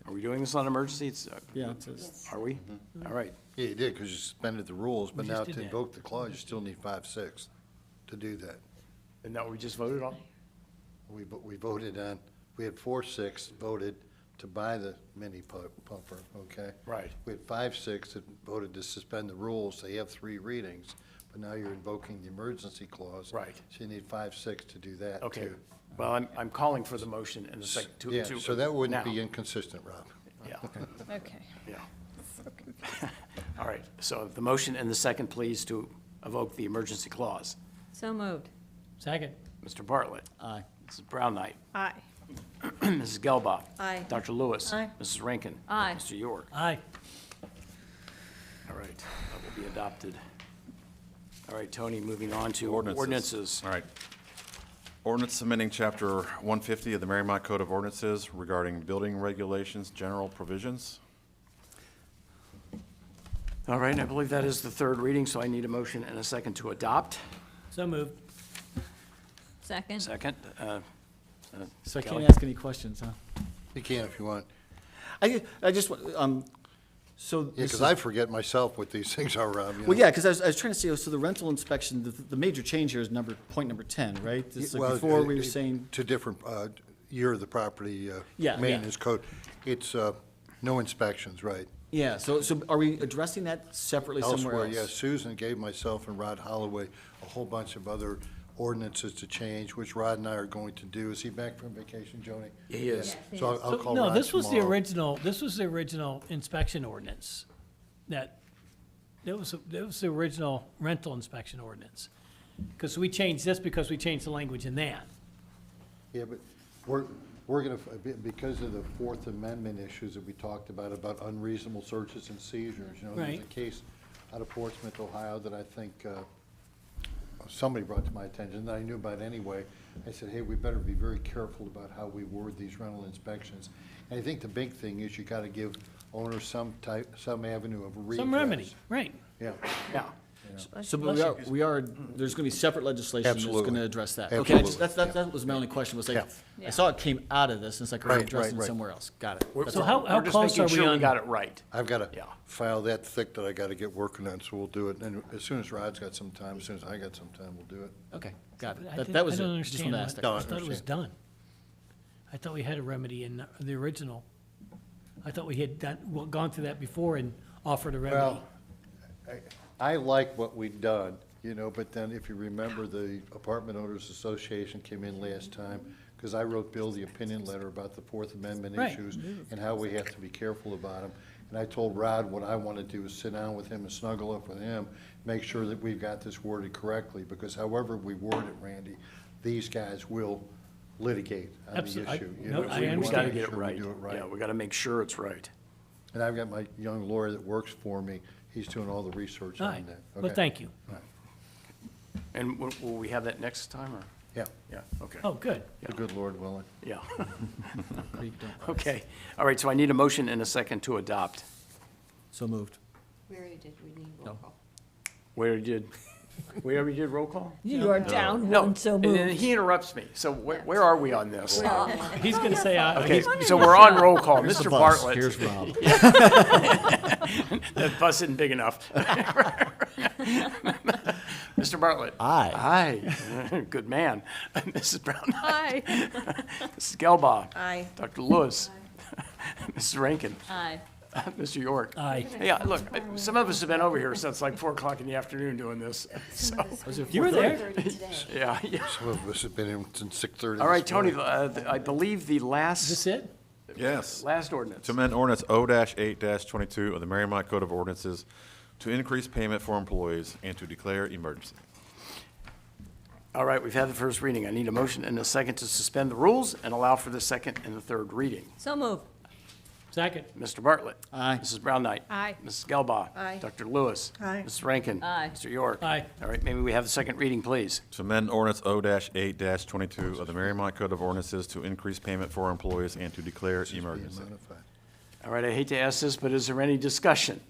Are we doing this on emergency? Yeah, it says, Are we? All right. yeah, you did, because you suspended the rules, but We just now did to that. invoke the clause, you still need 5/6 to do that. And that we just voted on? We voted on, we had 4/6 voted to buy the mini pumper, okay? Right. We had 5/6 that voted to suspend the rules, they have 3 readings, but now you're invoking the emergency clause. Right. So you need 5/6 to do that, too. Okay. Well, I'm calling for the motion and a second to. Yeah, so that wouldn't now. be inconsistent, Rob. Yeah, Okay. yeah. All right, so the motion and the second, please, to evoke the emergency clause. So moved. Second? Mr. Bartlett? aye. Mrs. Brown Knight? Aye. Mrs. Gelbach? Aye. Dr. Lewis? Aye. Mrs. Rankin? Aye. Mr. York? Aye. All right, that will be adopted. All right, Tony, moving on to Ordinances. ordinances. All right. Ordinance amending Chapter 150 of the Marymount Code of Ordinances regarding building regulations, general provisions. All right, I believe that is the third reading, so I need a motion and a second to adopt. So moved. Second. Second. So I Kelly? can't ask any questions, huh? You can if you want. I just, so. Yeah, this because is- I forget myself what these things are, Rob, you know? Well, yeah, because I was trying to say, so the rental inspection, the major change here is point number 10, right? This is like Well, before we were saying, To different, year of the property, Yeah. maintenance code. It's, no inspections, right? yeah, so are we addressing that separately somewhere Elsewhere, else? yeah, Susan gave myself and Rod Holloway a whole bunch of other ordinances to change, which Rod and I are going to do. Is he back from vacation, Joni? He is. Yes, So yes. I'll call No, Rod this was the tomorrow. original inspection ordinance. That was the original rental inspection ordinance. Because we changed this because we changed the language in that. Yeah, but we're gonna, because of the Fourth Amendment issues that we talked about unreasonable searches and seizures, you know, there's a Right. case out of Portsmouth, Ohio, that I think, somebody brought to my attention, that I knew about anyway. I said, hey, we better be very careful about how we word these rental inspections. And I think the big thing is you gotta give owners some avenue of redress. Some remedy, right. Yeah. Yeah. So but we are, there's going to be separate legislation that's going Absolutely. to address that. Okay, I just, Absolutely. that was my only question, was like, Yeah. I saw it came out of this, and it's like, we're Right, addressing right, right. somewhere else. Got it. That's So all. how We're just close making are we sure we on? got it right. I've got a Yeah. file that thick that I gotta get working on, so we'll do it. And as soon as Rod's got some time, as soon as I got some time, we'll do it. Okay, got it. I That didn't- was I don't it. Just understand wanted to ask what- that No, I question. thought it was done. I thought we had a remedy in the original. I thought we had gone through that before and offered a remedy. Well, I like what we've done, you know, but then if you remember, the Apartment Owners Association came in last time, because I wrote Bill the opinion letter about the Fourth Amendment Right. issues and how we have to be careful about them. And I told Rod what I want to do is sit down with him and snuggle up with him, make sure that we've got this worded correctly, because however we word it, Randy, these guys will litigate on the Absolutely. issue. You No, know, I we wanna We understand. gotta make get it sure we right. do it Yeah, we gotta make sure it's right. And I've got my young lawyer that works for me, he's doing all the research All on right, that. well, Okay. thank you. And will we have that next time, or? Yeah, Yeah, okay. Oh, good. the good Lord willing. Yeah. Okay, all right, so I need a motion and a second to adopt. So moved. We already did, we need roll call. We already did roll call? You are down No, one, so and then moved. he interrupts me, so where are we on this? He's going to say aye. Okay, so we're on roll call. Here's the Mr. bus. Bartlett. Here's Rob. That bus isn't big enough. Mr. Bartlett. Aye. Aye. Good man. Mrs. Brown. Aye. Mrs. Gelbaugh. Aye. Dr. Lewis. Mrs. Rankin. Aye. Mr. York. Aye. Yeah, look, some of us have been over here since like 4 o'clock in the afternoon doing this, so, You were there. 4:30 today. yeah, yeah. Some of us have been in since 6:30. All right, this Tony, morning. I believe the Is last, this it? Yes. last ordinance. To amend ordinance O-8-22 of the Marymount Code of Ordinances to increase payment for employees and to declare emergency. All right, we've had the first reading. I need a motion and a second to suspend the rules and allow for the second and the third reading. So moved. Second. Mr. Bartlett. Aye. Mrs. Brown Knight. Aye. Mrs. Gelbaugh. Aye. Dr. Lewis. Aye. Mrs. Rankin. Aye. Mr. York. Aye. All right, maybe we have the second reading, please. To amend ordinance O-8-22 of the Marymount Code of Ordinances to increase payment for employees and to declare Being emergency. modified. All right, I hate to ask this, but is there any discussion?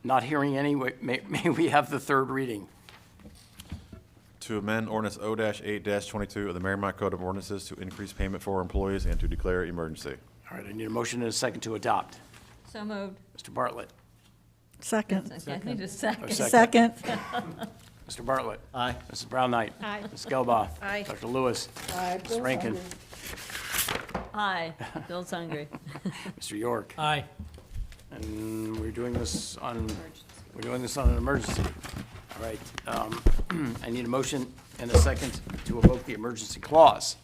Not hearing any, may we have the third reading? To amend ordinance O-8-22 of the Marymount Code of Ordinances to increase payment for employees and to declare emergency. All right, I need a motion and a second to adopt. So moved. Mr. Bartlett. Second. I need a second. Second. Mr. Bartlett. Aye. Mrs. Brown Knight. Aye. Ms. Gelbaugh. Aye. Dr. Lewis. Ms. Rankin. Aye. Bill's hungry. Mr. York. Aye. And we're doing this on an emergency. All right, I need a motion and a second to evoke the emergency clause.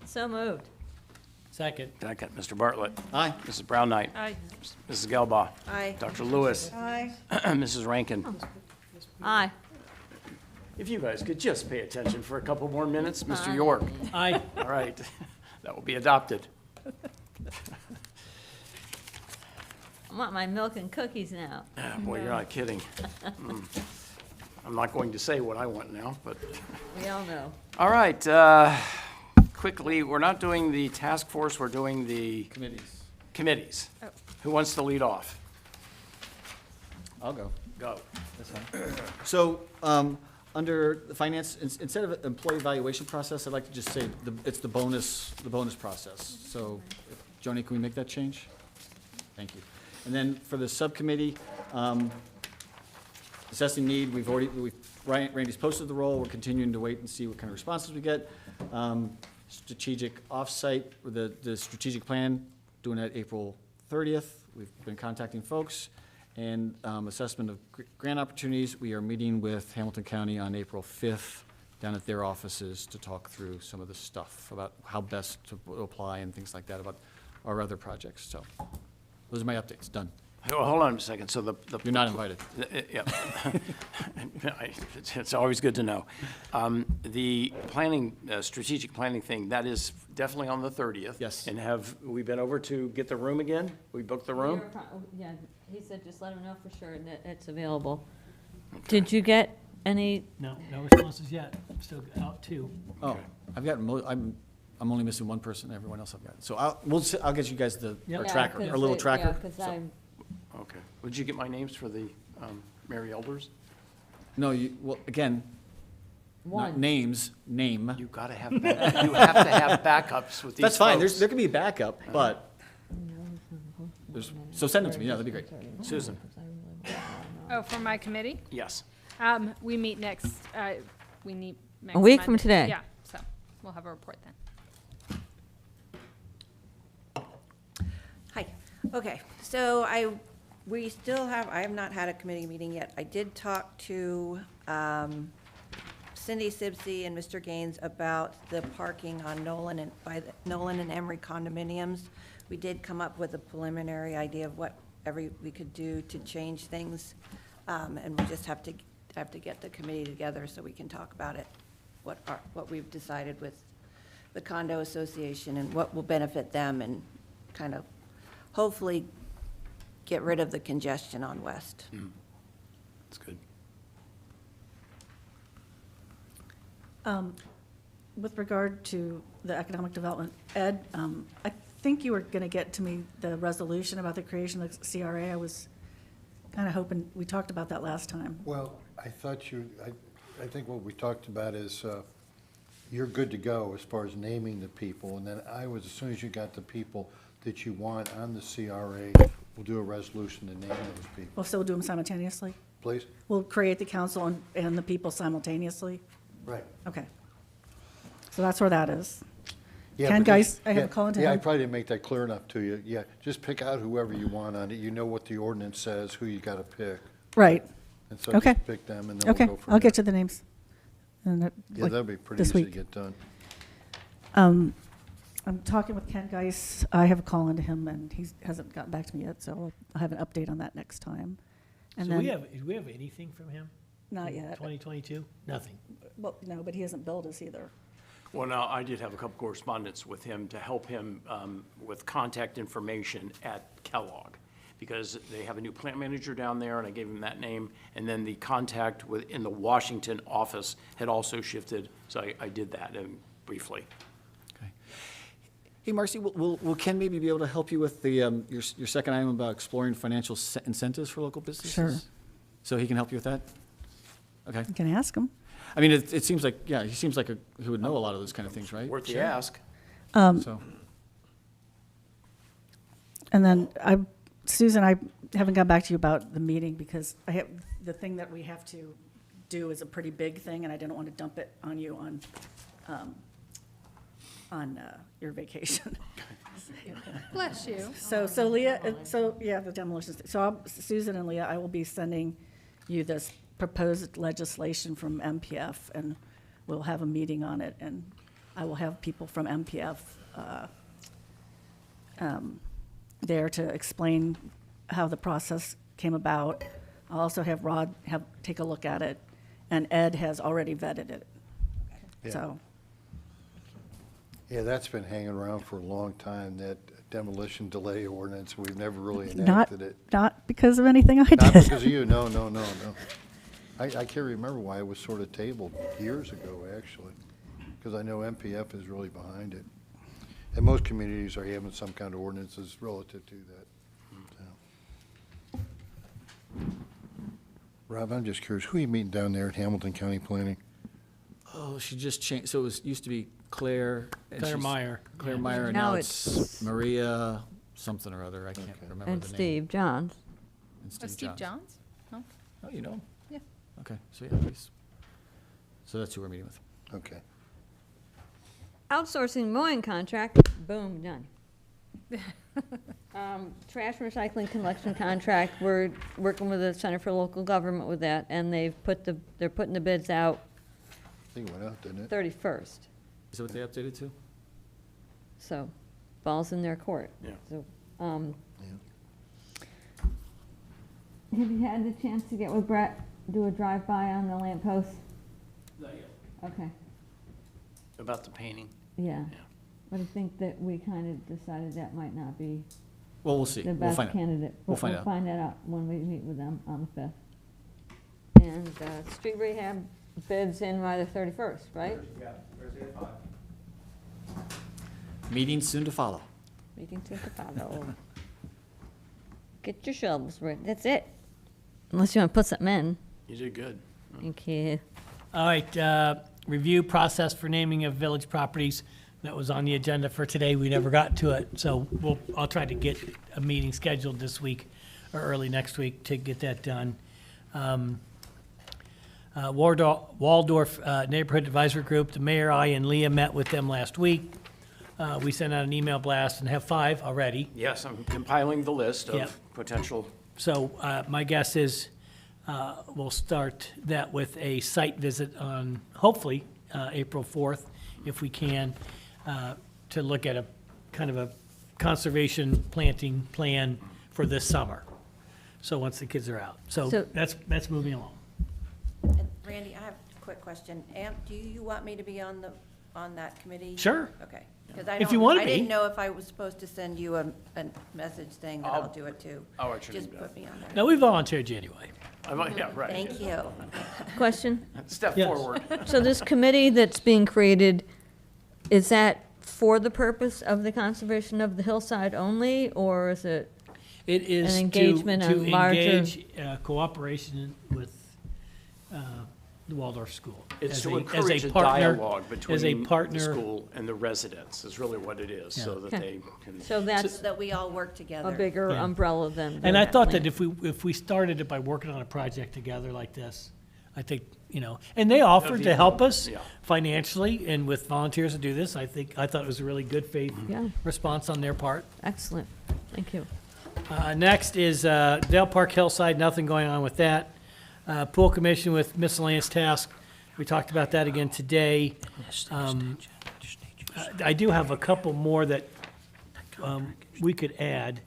So moved. Second. Second, Mr. Bartlett. Aye. Mrs. Brown Knight. Aye. Mrs. Gelbaugh. Aye. Dr. Lewis. Aye. Mrs. Rankin. Aye. If you guys could just pay attention for a couple more minutes, Mr. York. Aye. All right, that will be adopted. I want my milk and cookies now. Ah, boy, you're not kidding. I'm not going to say what I want now, but. We all know. All right, quickly, we're not doing the task force, we're doing the Committees. committees. Who wants to lead off? I'll go. Go. That's fine. So, under the finance, instead of employee evaluation process, I'd like to just say it's the bonus process. So, Joni, can we make that change? Thank you. And then for the subcommittee, assessing need, Randy's posted the role, we're continuing to wait and see what kind of responses we get. Strategic offsite, the strategic plan, doing that April 30th. We've been contacting folks. And assessment of grant opportunities, we are meeting with Hamilton County on April 5th down at their offices to talk through some of the stuff about how best to apply and things like that about our other projects. So those are my updates, done. Hold on a second, so the. You're not invited. Yeah. It's always good to know. The planning, strategic planning thing, that is definitely on the 30th. Yes. And have we been over to get the room again? We booked the room? Yeah, he said just let him know for sure that it's available. Did you get any, No responses yet. I'm still out two. Oh, I've got, I'm only missing one person, everyone else I've got. So I'll get you guys our Yep. tracker, our little tracker. Yeah, because I'm, Okay. Would you get my names for the Mary Elders? No, well, again, not one. names, name. You gotta have, you have to have backups with these That's fine, folks. there can be a backup, but, so send them to me, yeah, that'd be great. Susan? Oh, for my committee? Yes. We meet next, we meet next A week from Monday. today? Yeah, so we'll have a report then. Hi. Okay, so I have not had a committee meeting yet. I did talk to Cindy Sibsey and Mr. Gaines about the parking on Nolan and, by the Nolan and Emery condominiums. We did come up with a preliminary idea of what we could do to change things. And we just have to get the committee together so we can talk about it, what we've decided with the condo association and what will benefit them, and kind of hopefully get rid of the congestion on West. That's good. With regard to the economic development, Ed, I think you were going to get to me the resolution about the creation of the CRA. I was kind of hoping, we talked about that last time. Well, I thought I think what we talked about is, you're good to go as far as naming the people, and then as soon as you got the people that you want on the CRA, we'll do a resolution to name those people. We'll still do them simultaneously? Please? We'll create the council and the people simultaneously? Right. Okay. So that's where that is. Yeah, Ken, but guys, this- I have a yeah, call into Yeah, I him. probably didn't make that clear enough to you. Yeah, just pick out whoever you want on it. You know what the ordinance says, who you gotta pick. Right. And so Okay. just pick them, and then Okay, we'll go from I'll there. get you the names. And Yeah, like that'd be pretty this easy to week. get done. I'm talking with Ken Geis. I have a call into him, and he hasn't gotten back to me yet, so I'll have an update on that next time. And So then, do we have anything from him? not yet. 2022? Nothing. Well, no, but he hasn't billed us either. Well, now, I did have a couple correspondence with him to help him with contact information at Kellogg, because they have a new plant manager down there, and I gave him that name, and then the contact in the Washington office had also shifted, so I did that briefly. Okay. Hey, Marcy, will Ken maybe be able to help you with the, your second item about exploring financial incentives for local businesses? Sure. So he can help you with that? Okay. You can ask him. I mean, it seems like, yeah, he seems like he would know a lot of those kind of things, right? Worth the ask. So, And then Susan, I haven't got back to you about the meeting because the thing that we have to do is a pretty big thing, and I didn't want to dump it on you on your vacation. Bless you. So Leah, the demolition. So Susan and Leah, I will be sending you this proposed legislation from MPF, and we'll have a meeting on it, and I will have people from MPF there to explain how the process came about. I'll also have Rod take a look at it, and Ed has already vetted it. Yeah. So, Yeah, that's been hanging around for a long time, that demolition delay ordinance. We've never really not, enacted it. not because of anything I did. Not because of you, no. I can't remember why it was sort of tabled years ago, actually, because I know MPF is really behind it. And most communities are having some kind of ordinances relative to that. So. Rob, I'm just curious, who are you meeting down there at Hamilton County Planning? oh, she just changed, so it used to be Claire. and Claire she's- Meyer. Claire Meyer, and Now now it's Maria something or other, I can't remember the name. And Steve Johns. And Oh, Steve Johns? No? Oh, you know him? Yeah. Okay, so yeah, please. So that's who we're meeting with. Okay. Outsourcing mowing contract, boom, done. Trash and recycling collection contract, we're working with the Center for Local Government with that, and they're putting the bids out I think it went out, didn't it? 31st. Is that what they updated to? So, ball's in their court. Yeah. So, Yeah. have you had the chance to get with Brett, do a drive-by on the lamppost? Not yet. Okay, About the painting. yeah. Yeah. But I think that we kind of decided that might not be Well, we'll see. the We'll best find out. candidate. We'll find out. We'll find that out when we meet with them on the 5th. And street rehab bids in by the 31st, right? Yeah, Thursday at 5. Meeting soon to follow. Meeting to follow. Get your shovels ready. That's it. Unless you want to put something in. You did good. Thank you. All right, review process for naming of village properties. That was on the agenda for today. We never got to it. So I'll try to get a meeting scheduled this week or early next week to get that done. Waldorf Neighborhood Advisory Group, the mayor, I, and Leah met with them last week. We sent out an email blast and have 5 already. Yes, I'm compiling the list Yeah. of potential. So my guess is We'll start that with a site visit on, hopefully, April 4th, if we can, to look at a kind of a conservation planting plan for this summer. So once the kids are out. So So- that's moving along. And Randy, I have a quick question. Do you want me to be on that committee? Sure. Okay. Because I If you wanna I be. didn't know if I was supposed to send you a message saying that I'll do it too. I'll let you Just do put me on there. No, we volunteered you anyway. Yeah, right. Thank you. Question? Step Yes. forward. So this committee that's being created, is that for the purpose of the conservation of the hillside only, or is it? It is An engagement to on larger- engage cooperation with the Waldorf School. It's as to as encourage a partner- dialogue As a between the partner, school and the residents, is really what it is, so that Okay. they can. So that's That we all work together. a bigger Yeah. umbrella than. and I thought that plan. if we started it by working on a project together like this, I think, and they offered to help us Yeah. financially and with volunteers to do this. I thought it was a really good faith Yeah. response on their part. Excellent, thank you. Next is Dale Park Hillside, nothing going on with that. Pool Commission with miscellaneous tasks, we talked about that again today. I do have a couple more that we could add.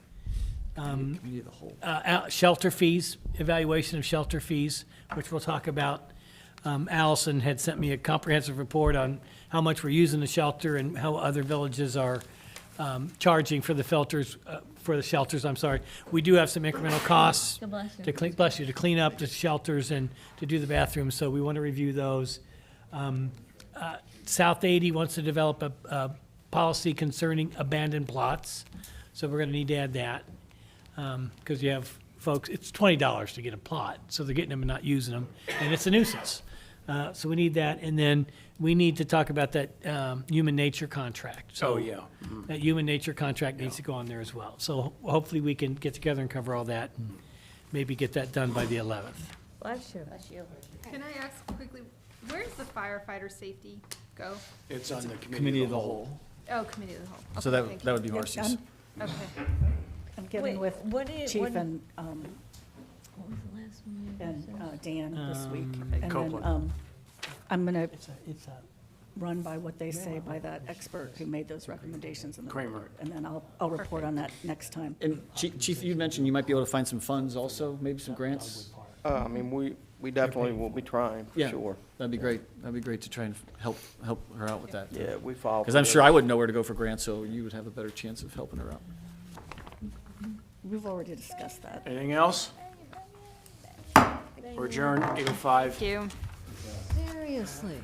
Committee of the whole. Shelter fees, evaluation of shelter fees, which we'll talk about. Allison had sent me a comprehensive report on how much we're using the shelter and how other villages are charging for the shelters, I'm sorry. We do have some incremental costs God bless you. to clean up the shelters and to do the bathrooms, so we want to review those. South 80 wants to develop a policy concerning abandoned plots, so we're going to need to add that. Because you have folks, it's $20 to get a plot, so they're getting them and not using them, and it's a nuisance. So we need that, and then we need to talk about that human nature contract. So Oh, yeah. that human nature contract needs to go on there as well. So hopefully we can get together and cover all that, and maybe get that done by the 11th. Bless you. Bless you. Can I ask quickly, where does the firefighter safety go? It's on the Committee of the whole. Oh, committee of the whole. So Okay, that thank that you. would be Marcy's. Okay. I'm Wait, getting with what is- Chief what- and What was the last one you said? Dan this week. And Copeland. then I'm going to It's a run by what they say by that expert who made those recommendations in the Kramer. report. And then I'll report on that next time. And Chief, you mentioned you might be able to find some funds also, maybe some grants? I mean, we definitely will be trying, for Yeah. sure. That'd be great. That'd be great to try and help her out with that. Yeah, we filed. Because I'm for sure it. I wouldn't know where to go for grants, so you would have a better chance of helping her out. We've already discussed that. Anything else? We're adjourned, 8:05. Thank you. Seriously.